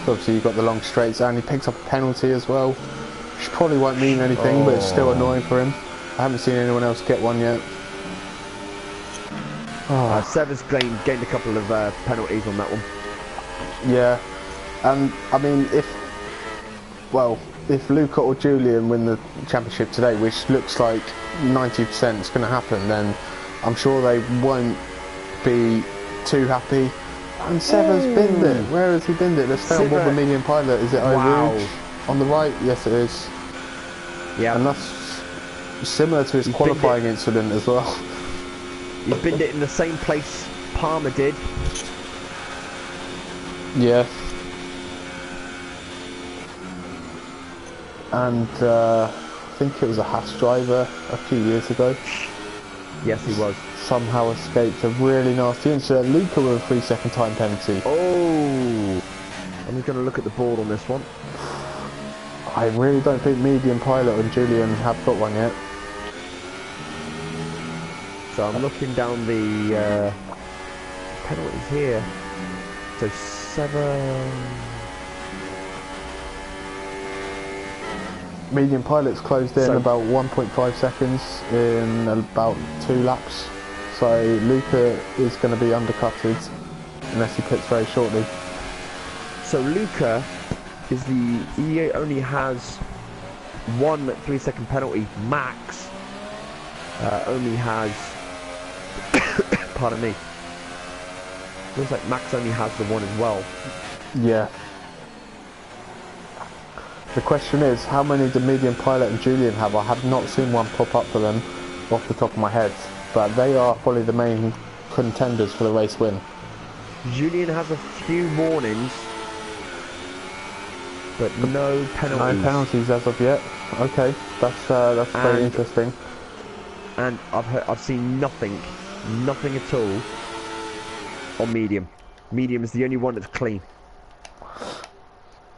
Obviously you've got the long straights, and he picks up a penalty as well, which probably won't mean anything, but it's still annoying for him. I haven't seen anyone else get one yet. Sever's gained a couple of penalties on that one. Yeah, and I mean, if Luca or Julian win the championship today, which looks like 90% is going to happen, then I'm sure they won't be too happy. And Sever's binned it. Where has he binned it? Let's stay on board the medium pilot. Is it Eau Rouge on the right? Yes, it is. Yeah. And that's similar to his qualifying incident as well. He's binned it in the same place Palmer did. Yeah. And I think it was a Haas driver a few years ago. Yes, he was. Somehow escaped a really nasty incident. Luca with a 3-second time penalty. Oh! I'm just going to look at the board on this one. I really don't think medium pilot and Julian have got one yet. So I'm looking down the penalties here. So 7... Medium pilot's closed in about 1.5 seconds in about 2 laps. So Luca is going to be undercutted unless he pits very shortly. So Luca he only has 1 3-second penalty. Max only has pardon me. Looks like Max only has the 1 as well. Yeah. The question is, how many did medium pilot and Julian have? I have not seen one pop up for them off the top of my head, but they are probably the main contenders for the race win. Julian has a few warnings, but no penalties. No penalties as of yet. Okay, that's very interesting. And I've seen nothing at all on medium. Medium is the only one that's clean.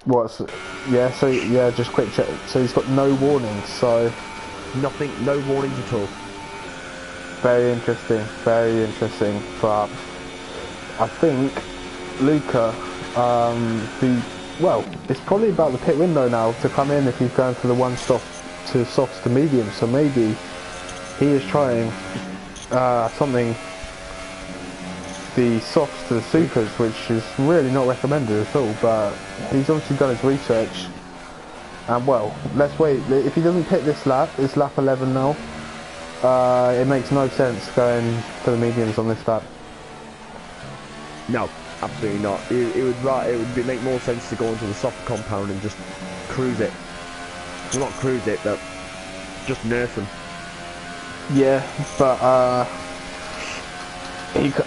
Yeah, so yeah, just quick check. So he's got no warnings, so nothing, no warnings at all. Very interesting, but I think Luca, well, it's probably about the pit window now to come in if he's going for the one stop to softs to medium, so maybe he is trying something, the softs to the supers, which is really not recommended at all, but he's obviously done his research, and well, let's wait. If he doesn't pit this lap, it's lap 11 now, it makes no sense going for the mediums on this lap. No, absolutely not. It would make more sense to go into the soft compound and just cruise it. Well, not cruise it, but just nurse them. Yeah, but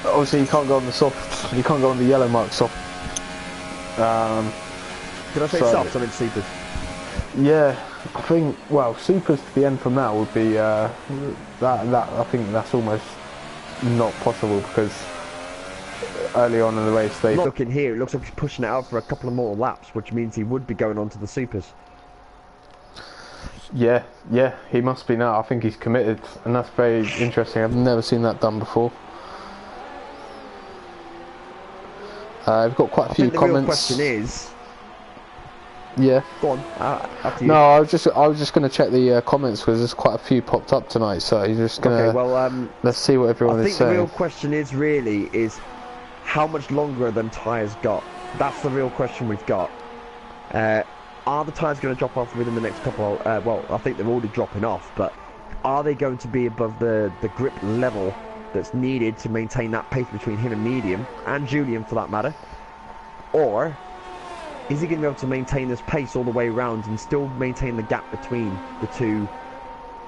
obviously he can't go on the soft. He can't go on the yellow mark soft. Did I say soft? I meant supers. Yeah, I think. Well, supers to the end from now would be that. I think that's almost not possible because early on in the race they. Looking here, it looks like he's pushing it out for a couple of more laps, which means he would be going on to the supers. Yeah, he must be now. I think he's committed, and that's very interesting. I've never seen that done before. I've got quite a few comments. The real question is. Yeah. Go on. After you. No, I was just going to check the comments because there's quite a few popped up tonight. So you're just going to. Okay. Well, let's see what everyone is saying. I think the real question is how much longer are them tyres got? That's the real question we've got. Are the tyres going to drop off within the next couple of, well, I think they're already dropping off, but are they going to be above the grip level that's needed to maintain that pace between him and medium, and Julian for that matter? Or is he going to be able to maintain this pace all the way around and still maintain the gap between the two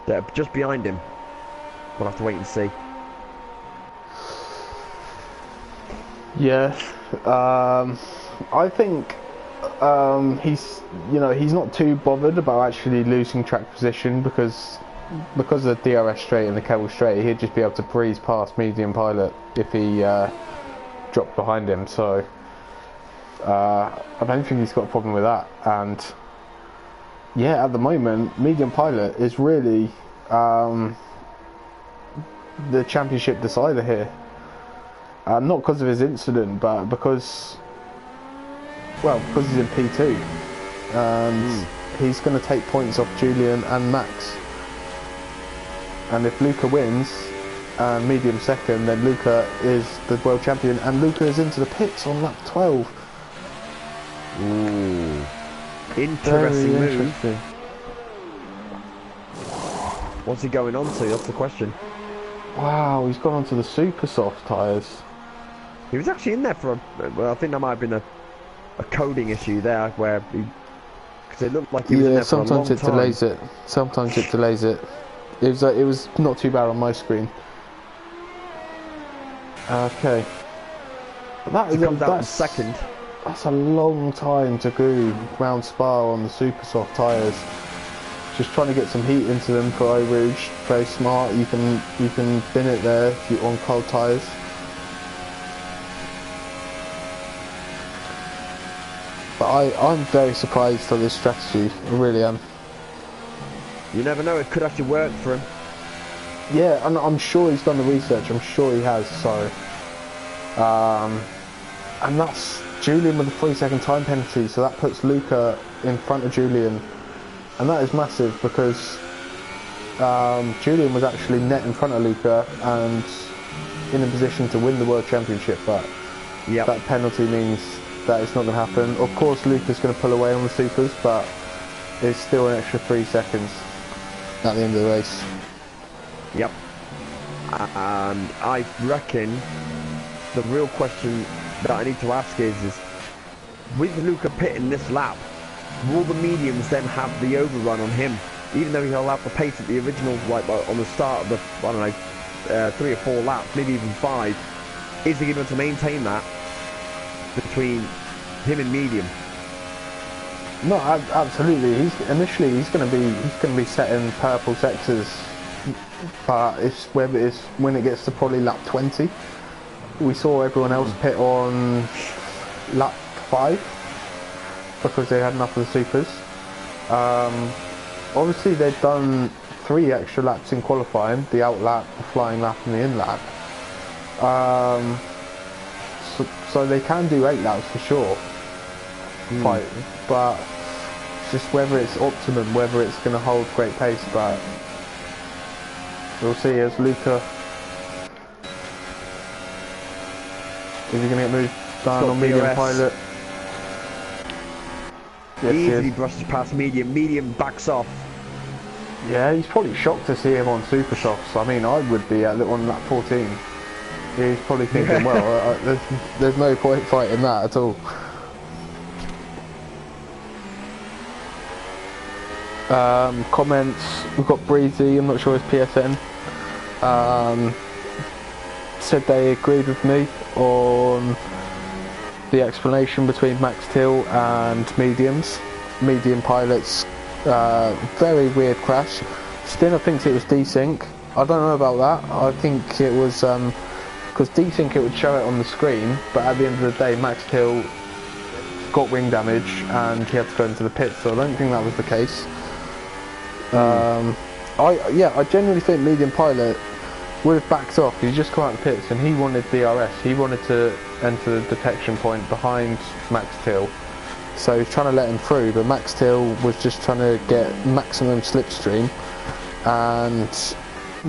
that are just behind him? We'll have to wait and see. Yeah, I think he's not too bothered about actually losing track position because of the DRS straight and the Kettle straight, he'd just be able to breeze past medium pilot if he dropped behind him. So I don't think he's got a problem with that. And yeah, at the moment, medium pilot is really the championship decider here. Not because of his incident, but because he's in P2 and he's going to take points off Julian and Max. And if Luca wins and medium second, then Luca is the world champion, and Luca is into the pits on lap 12. Ooh. Interesting move. Interesting. What's he going on to? That's the question. Wow, he's gone on to the super soft tyres. He was actually in there for well, I think that might have been a coding issue there where because it looked like he was in there for a long time. Sometimes it delays it. Sometimes it delays it. It was not too bad on my screen. Okay. That's second. That's a long time to go round Spa on the super soft tyres. Just trying to get some heat into them for Eau Rouge. Very smart. You can bin it there if you're on cold tyres. But I'm very surprised at this strategy. I really am. You never know, it could actually work for him. Yeah, and I'm sure he's done the research. I'm sure he has. So, and that's Julian with a 3-second time penalty. So that puts Luca in front of Julian, and that is massive because Julian was actually net in front of Luca and in a position to win the world championship. But that penalty means that it's not going to happen. Of course, Luca's going to pull away on the supers, but it's still an extra 3 seconds at the end of the race. Yep. And I reckon the real question that I need to ask is with Luca pitting this lap, will the mediums then have the overrun on him? Even though he'll have the pace at the original, like on the start of the, I don't know, 3 or 4 laps, maybe even 5, is he going to maintain that between him and medium. No, absolutely. He's going to be setting purple sectors, but it's whether it's when it gets to probably lap 20. We saw everyone else pit on lap 5 because they had enough of the supers. Obviously, they've done 3 extra laps in qualifying: the out lap, the flying lap, and the in lap. So they can do 8 laps for sure. Fight, but just whether it's optimum, whether it's going to hold great pace, but we'll see. As Luca, is he going to get moved down on medium DRS. pilot? Yes, Easily brushes past medium. Medium backs off. Yeah, he's probably shocked to see him on super softs. I mean, I would be on lap 14. He's probably thinking, well, there's no point fighting that at all. Comments, we've got Breezy, I'm not sure it's PSN, said they agreed with me on the explanation between Max Till and medium pilots. Very weird crash. Stinner thinks it was desync. I don't know about that. I think it was because desync it would show it on the screen, but at the end of the day Max Till got wing damage and he had to go into the pits, so I don't think that was the case. I genuinely think medium pilot would have backed off. He's just come out of the pits and he wanted DRS. He wanted to enter the detection point behind Max Till, so he's trying to let him through, but Max Till was just trying to get maximum slipstream and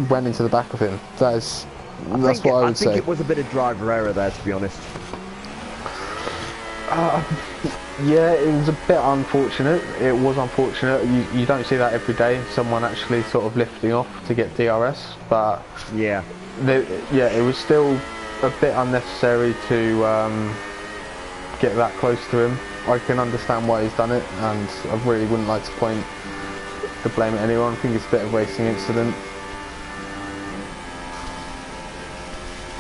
went into the back of him. That's what I would say. I think it was a bit of driver error there, to be honest. Yeah, it was a bit unfortunate. It was unfortunate. You don't see that every day. Someone actually sort of lifting off to get DRS, but yeah, it was still a bit unnecessary to get that close to him. I can understand why he's done it, and I really wouldn't like to point the blame at anyone. I think it's a bit of a racing incident.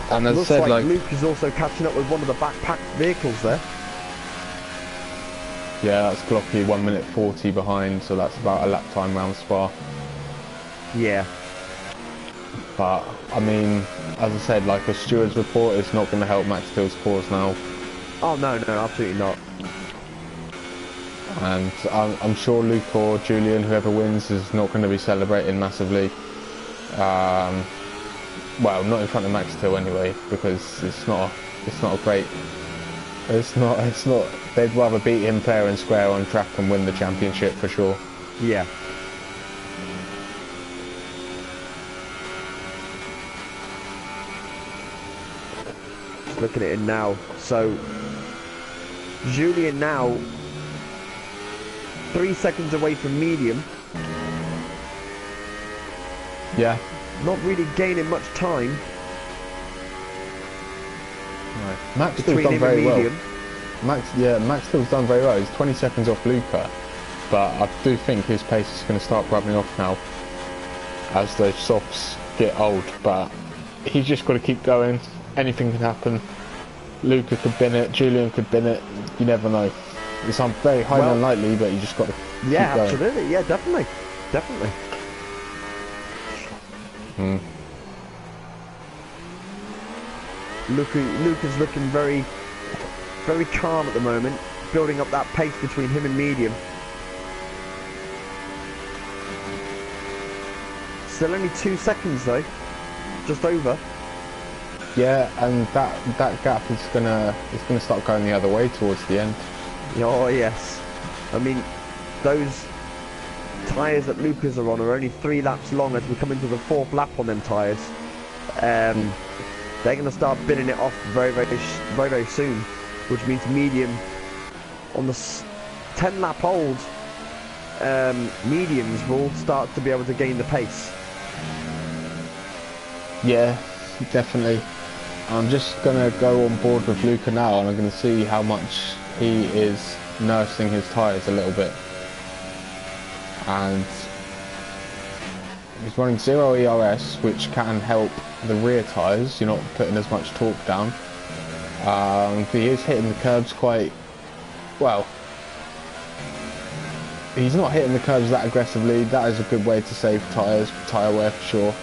And as I said, like Luke is also catching up with one of the backpack vehicles there. Yeah, that's Glocky 1 minute 40 behind, so that's about a lap time round Spa. Yeah. But, I mean, as I said, like a steward's report is not going to help Max Till's cause now. Oh, no, absolutely not. And I'm sure Luke or Julian, whoever wins, is not going to be celebrating massively. Well, not in front of Max Till anyway, because it's not a great. It's not. They'd rather beat him fair and square on track and win the championship for sure. Yeah. Just looking at it now. So Julian now 3 seconds away from medium. Yeah. Not really gaining much time. Right. Max Till's done very well. Max Till's done very well. He's 20 seconds off Luca, but I do think his pace is going to start rubbing off now as those softs get old. But he's just got to keep going. Anything can happen. Luca could bin it. Julian could bin it. You never know. It's very highly unlikely, but you just got to keep going. Absolutely. Yeah, definitely. Luca's looking very, very calm at the moment, building up that pace between him and medium. Still only 2 seconds though, just over. Yeah, and that gap is gonna start going the other way towards the end. Oh yes, I mean those tyres that Lucas are on are only 3 laps long as we come into the 4th lap on them tyres. They're going to start binning it off very soon, which means medium on the 10 lap old mediums will start to be able to gain the pace. Yeah, definitely. I'm just going to go on board with Luca now, and I'm going to see how much he is nursing his tyres a little bit. And he's running 0 ERS, which can help the rear tyres. You're not putting as much torque down. He is hitting the curbs quite well. He's not hitting the curbs that aggressively. That is a good way to save tyre wear for sure.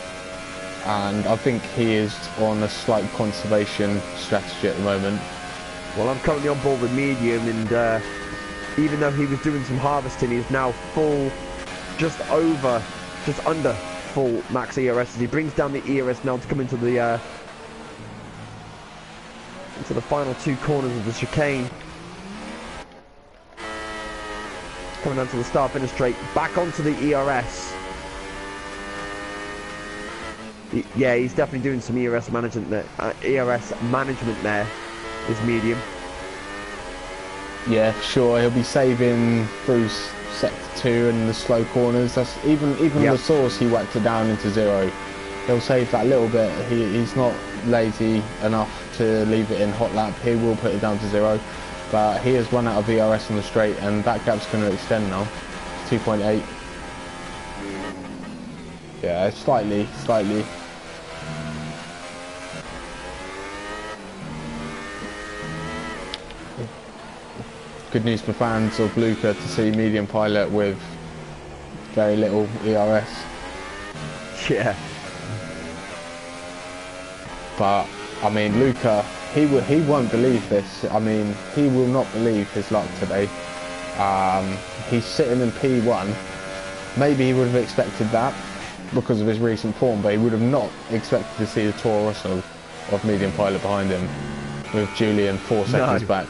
And I think he is on a slight conservation strategy at the moment. Well, I'm currently on board with medium, and even though he was doing some harvesting, he's now full, just under full max ERS. As he brings down the ERS now to come into the final two corners of the chicane. Coming down to the start finish straight, back onto the ERS. Yeah, he's definitely doing some ERS management there. Is medium. Yeah, sure. He'll be saving through sector 2 and the slow corners. That's even the source. He whacked it down into 0. He'll save that little bit. He's not lazy enough to leave it in hot lap. He will put it down to 0. But he has run out of ERS on the straight, and that gap's going to extend now. 2.8. Yeah, slightly. Good news for fans of Luca to see medium pilot with very little ERS. Yeah. But I mean, Luca, he won't believe this. I mean, he will not believe his luck today. He's sitting in P1. Maybe he would have expected that because of his recent form, but he would have not expected to see the Toro Rosso of medium pilot behind him with Julian 4 seconds back.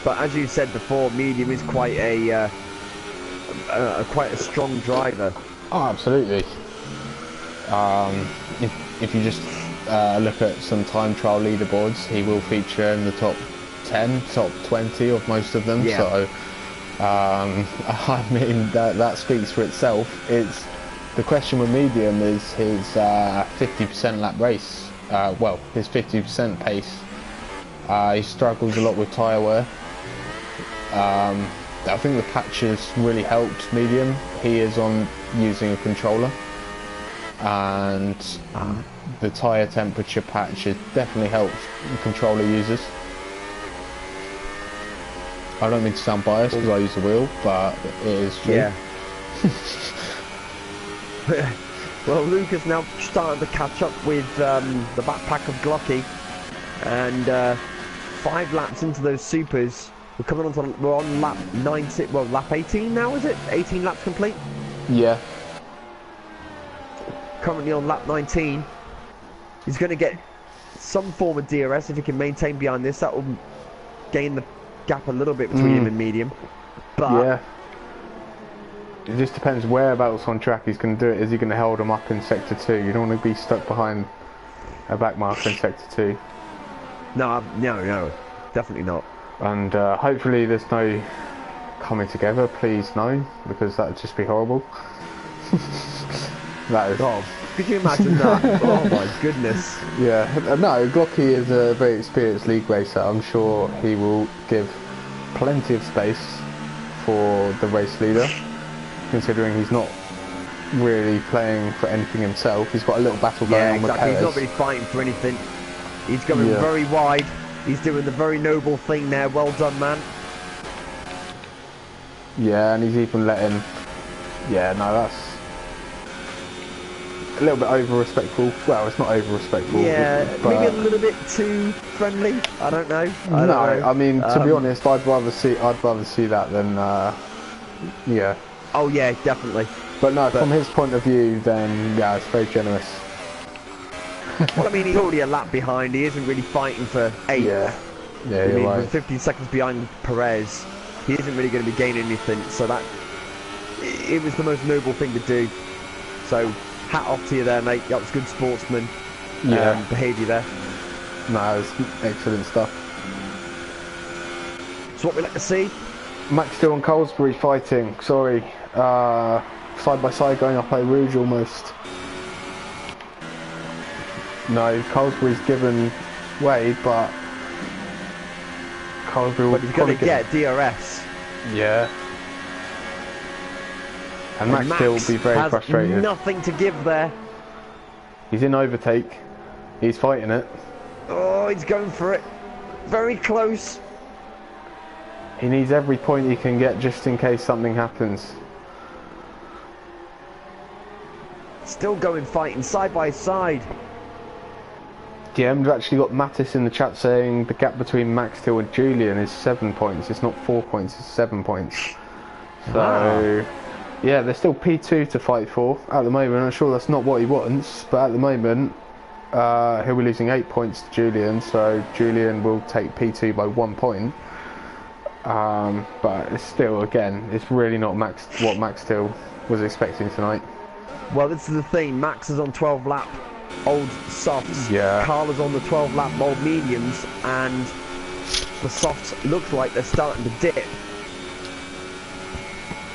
But as you said before, medium is quite a strong driver. Oh, absolutely. If you just look at some time trial leaderboards, he will feature in the top 10, top 20 of most of them. Yeah. So, I mean, that speaks for itself. It's the question with medium is his 50% lap race. Well, his 50% pace. He struggles a lot with tyre wear. I think the patches really helped medium. He is on using a controller, and the tyre temperature patch has definitely helped the controller users. I don't mean to sound biased because I use the wheel, but it is true. Yeah. Well, Luke is now starting to catch up with the backpack of Glocky, and 5 laps into those supers. We're on lap 19, well, lap 18 now, is it? 18 laps complete? Yeah. Currently on lap 19. He's going to get some form of DRS if he can maintain behind this. That will gain the gap a little bit between him and medium. But yeah. It just depends whereabouts on track he's going to do it. Is he going to hold him up in sector 2? You don't want to be stuck behind a back marker in sector 2. No, definitely not. And hopefully there's no coming together, please no, because that would just be horrible. That is. Oh, could you imagine that? Oh my goodness. Yeah, no, Glocky is a very experienced league racer. I'm sure he will give plenty of space for the race leader, considering he's not really playing for anything himself. He's got a little battle going on with Perez. He's not really fighting for anything. He's going very wide. He's doing the very noble thing there. Well done, man. Yeah, and he's even letting... Yeah, no, that's a little bit over-respectful. Well, it's not over-respectful. Yeah, but maybe a little bit too friendly. I don't know. I mean, to be honest, I'd rather see that than... yeah. Oh, yeah, definitely. But no, from his point of view, then, yeah, it's very generous. Well, I mean, he's already a lap behind. He isn't really fighting for 8th. Yeah, I mean, with 15 seconds behind Perez, he isn't really going to be gaining anything. So it was the most noble thing to do. So hat off to you there, mate. That was good sportsman behaviour there. No, it was excellent stuff. So what we like to see? Max still on Colesbury fighting. Sorry, side by side going up a Rouge almost. No, Colesbury's given way, but Colesbury will he's going to get DRS. Yeah. And Max still will be very frustrated. Nothing to give there. He's in overtake. He's fighting it. Oh, he's going for it. Very close. He needs every point he can get just in case something happens. Still going fighting side by side. Yeah, we've actually got Mattis in the chat saying the gap between Max Till and Julian is 7 points. It's not 4 points, it's 7 points. So, yeah, there's still P2 to fight for at the moment. I'm sure that's not what he wants, but at the moment, he'll be losing 8 points to Julian, so Julian will take P2 by 1 point. But it's still, again, it's really not what Max Till was expecting tonight. Well, this is the thing. Max is on 12 lap old softs. Yeah. Carl is on the 12 lap old mediums, and the softs look like they're starting to dip.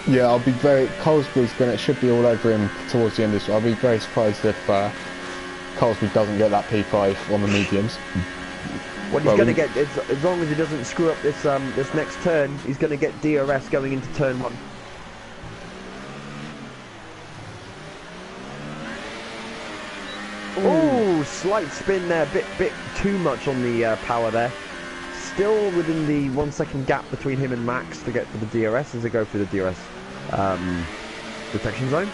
Yeah, I'll be very. Colesbury's it should be all over him towards the end of this. I'll be very surprised if Colesbury doesn't get that P5 on the mediums. Well, he's going to get, as long as he doesn't screw up this this next turn, he's going to get DRS going into turn 1. Oh, slight spin there, bit too much on the power there. Still within the 1 second gap between him and Max to get for the DRS as they go through the DRS detection zone.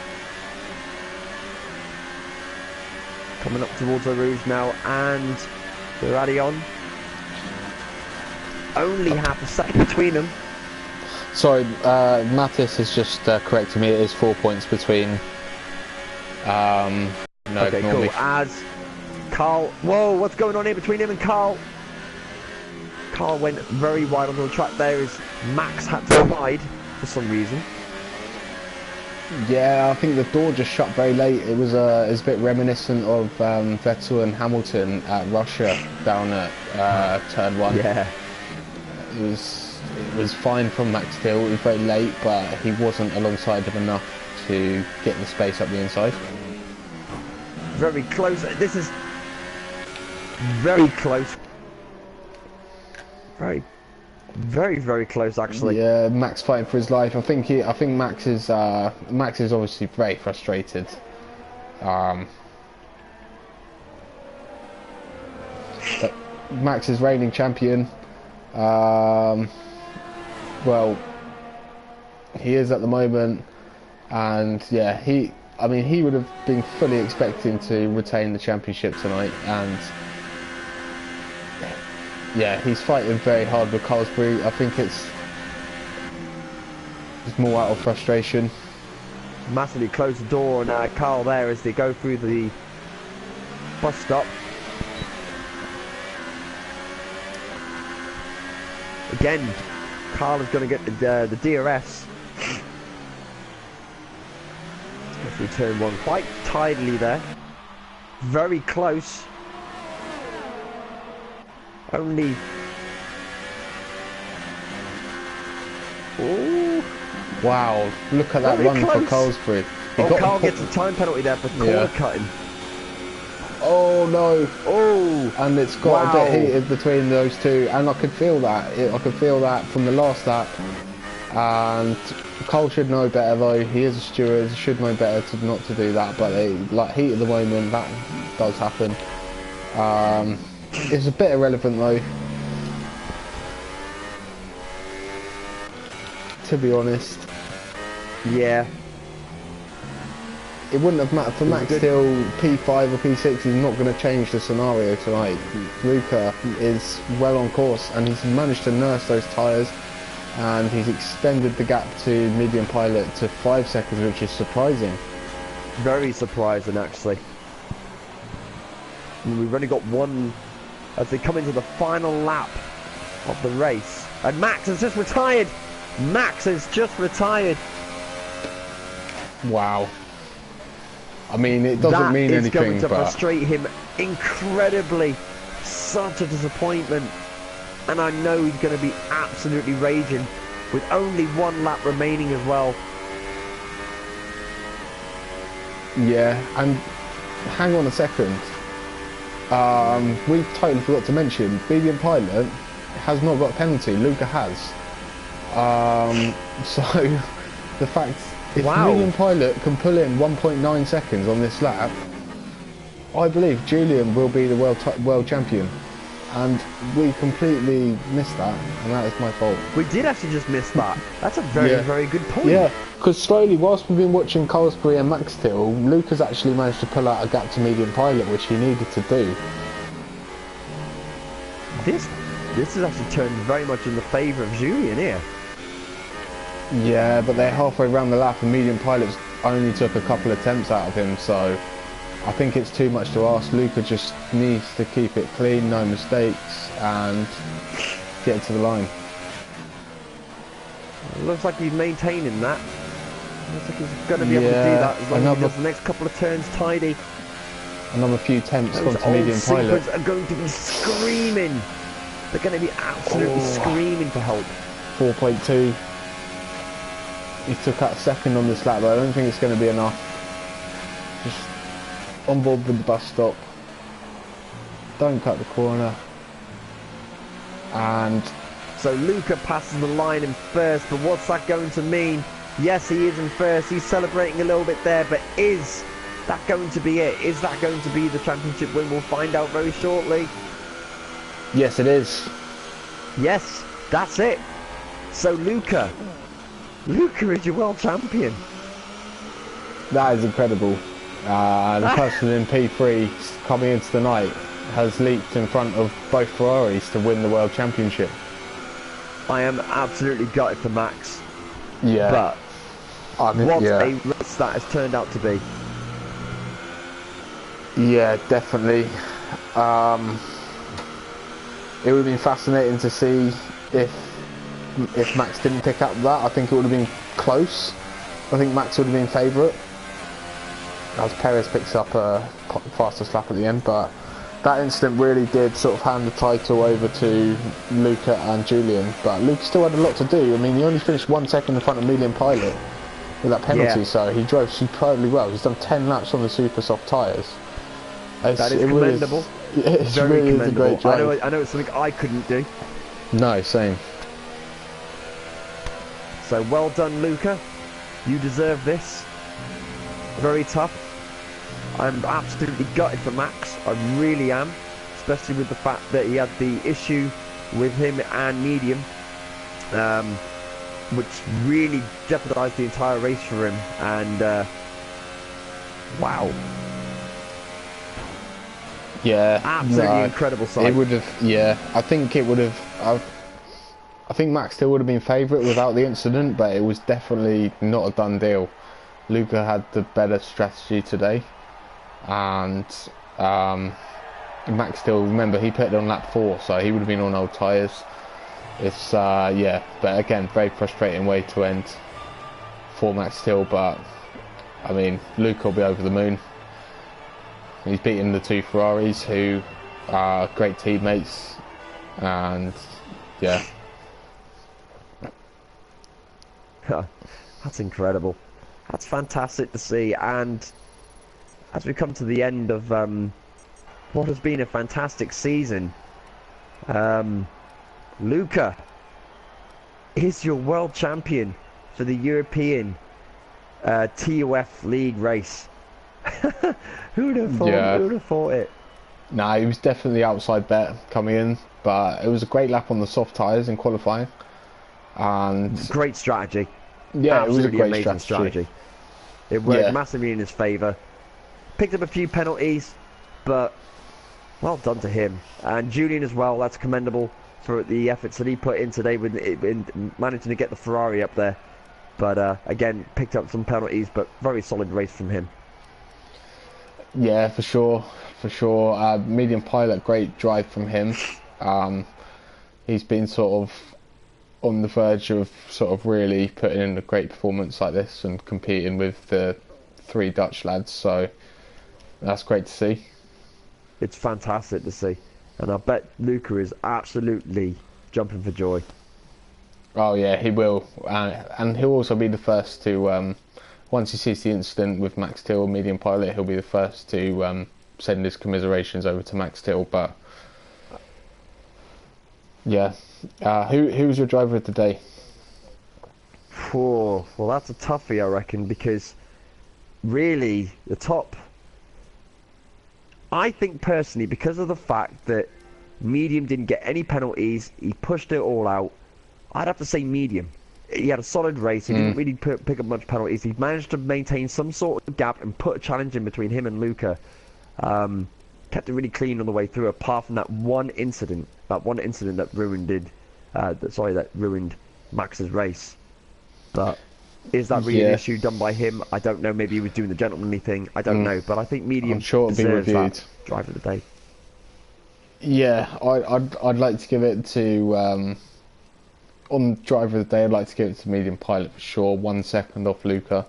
Coming up towards the Rouge now, and they're already on. Only half a second between them. Sorry, Mattis has just corrected me. It is 4 points between. No, okay, normally. cool. As Carl, whoa, what's going on here between him and Carl? Carl went very wide onto the track there as Max had to wide for some reason. Yeah, I think the door just shut very late. It was a bit reminiscent of Vettel and Hamilton at Russia down at turn 1. Yeah. It was fine from Max Till. It was very late, but he wasn't alongside him enough to get the space up the inside. Very close. This is very close. Very close, actually. Yeah, Max fighting for his life. I think Max is obviously very frustrated. But Max is reigning champion. Well, he is at the moment, and yeah, he would have been fully expecting to retain the championship tonight, and yeah, he's fighting very hard with Colesbury. I think it's more out of frustration. Massively closed the door on Carl there as they go through the bus stop. Again, Carl is going to get the DRS. Go through turn 1 quite tidily there. Very close. Only. Oh! Wow! Look at that Very run close. for Colesbury. Carl gets a time penalty there for corner cutting. Oh no! Oh! And it's got a bit heated between those two, and I could feel that. I could feel that from the last lap. And Cole should know better though. He is a steward. Should know better to not to do that. But like heat of the moment, that does happen. It's a bit irrelevant though, to be honest. Yeah. It wouldn't have mattered for Max Till. P5 or P6 is not going to change the scenario tonight. Luca is well on course, and he's managed to nurse those tyres, and he's extended the gap to medium pilot to 5 seconds, which is surprising. Very surprising, actually. And we've only got one as they come into the final lap of the race. And Max has just retired. Max has just retired. Wow. I mean, it doesn't mean anything, that is going to frustrate him incredibly. Such a disappointment. And I know he's going to be absolutely raging with only 1 lap remaining as well. Yeah, and hang on a second. We totally forgot to mention, medium pilot has not got a penalty. Luca has. So the fact if medium pilot can pull in 1.9 seconds on this lap, I believe Julian will be the world champion. and we completely missed that, and that is my fault. We did actually just miss that. That's a very, very good point. Yeah, because slowly, whilst we've been watching Colesbury and Max Till, Luke has actually managed to pull out a gap to medium pilot, which he needed to do. This has actually turned very much in the favour of Julian here. Yeah, but they're halfway around the lap, and medium pilots only took a couple attempts out of him, so I think it's too much to ask. Luca just needs to keep it clean, no mistakes, and get it to the line. It looks like he's maintaining that. Looks like he's going to be able to do that as long as he does the next couple of turns tidy. Another few attempts Those onto medium pilot. are going to be screaming. They're going to be absolutely screaming for help. 4.2. He took out second on this lap, but I don't think it's going to be enough. Just on board with the bus stop. Don't cut the corner. And so Luca passes the line in first, but what's that going to mean? Yes, he is in first. He's celebrating a little bit there, but is that going to be it? Is that going to be the championship win? We'll find out very shortly. yes, it is. Yes, that's it. So Luca is your world champion. That is incredible. The person in P3 coming into the night has leaped in front of both Ferraris to win the world championship. I am absolutely gutted for Max. Yeah. But I mean, what a race that has turned out to be. Yeah, definitely. It would have been fascinating to see if Max didn't pick up that. I think it would have been close. I think Max would have been favourite, as Perez picks up a fastest lap at the end, but that incident really did sort of hand the title over to Luca and Julian. But Luca still had a lot to do. I mean, he only finished 1 second in front of medium pilot with that penalty, so he drove superbly well. He's done 10 laps on the super soft tyres. That is commendable. It's very really commendable. a great drive. I know it's something I couldn't do. No, same. So well done, Luca. You deserve this. Very tough. I'm absolutely gutted for Max. I really am. Especially with the fact that he had the issue with him and medium. Which really jeopardised the entire race for him. And, wow. Yeah. Absolutely incredible sight. It would have, yeah. I think it would have... I think Max still would have been favourite without the incident, but it was definitely not a done deal. Luca had the better strategy today, and Max still, remember, he put it on lap 4, so he would have been on old tyres. It's yeah, but again, very frustrating way to end for Max still. But I mean, Luca will be over the moon. He's beaten the 2 Ferraris, who are great teammates, and yeah. That's incredible. That's fantastic to see. And as we come to the end of what has been a fantastic season, Luca is your world champion for the European TUF League race. Who'd have thought? Yeah. Who'd have thought it? Nah, he was definitely outside bet coming in, but it was a great lap on the soft tyres in qualifying. And great strategy. Yeah, absolutely it was a great amazing strategy. It worked massively in his favour. Picked up a few penalties, but well done to him. And Julian as well, that's commendable for the efforts that he put in today with in managing to get the Ferrari up there. But again, picked up some penalties, but very solid race from him. Yeah, for sure, for sure. Medium pilot, great drive from him. He's been sort of on the verge of sort of really putting in a great performance like this and competing with the 3 Dutch lads, so that's great to see. It's fantastic to see, and I bet Luca is absolutely jumping for joy. Oh yeah, he will, and he'll also be the first to, once he sees the incident with Max Till, medium pilot, he'll be the first to send his commiserations over to Max Till. But yeah, who's your driver of the day? Oh, well, that's a toughie, I reckon, because really the top, I think personally, because of the fact that Medium didn't get any penalties. He pushed it all out. I'd have to say medium. He had a solid race. He didn't really pick up much penalties. He managed to maintain some sort of gap and put a challenge in between him and Luca. Kept it really clean on the way through, apart from that one incident. That ruined that ruined Max's race. But is that really an issue done by him? I don't know. Maybe he was doing the gentlemanly thing. I don't know. But I think medium deserves that driver of the day. Yeah, I'd like to give it to on driver of the day. I'd like to give it to medium pilot for sure. 1 second off Luca.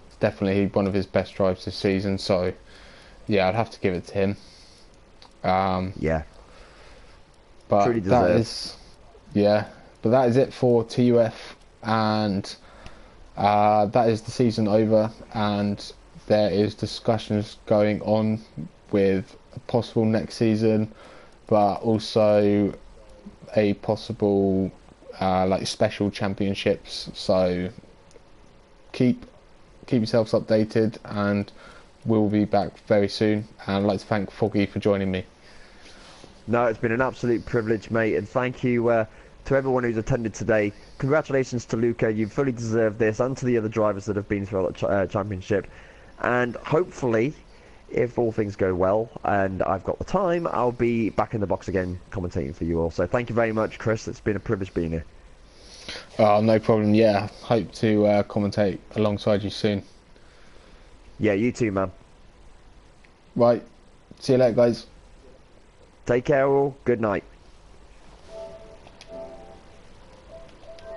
It's definitely one of his best drives this season. So yeah, I'd have to give it to him. Yeah, but truly deserved. But that is it for TUF, and that is the season over, and there is discussions going on with a possible next season, but also a possible like special championships. So keep yourselves updated, and we'll be back very soon. And I'd like to thank Foggy for joining me. No, it's been an absolute privilege, mate, and thank you to everyone who's attended today. Congratulations to Luca, you fully deserve this, and to the other drivers that have been throughout the championship. And hopefully, if all things go well and I've got the time, I'll be back in the box again commentating for you all. So thank you very much, Chris. It's been a privilege being here. Oh, no problem. Yeah, hope to commentate alongside you soon. Yeah, you too, man. Right, see you later, guys. Take care all. Good night.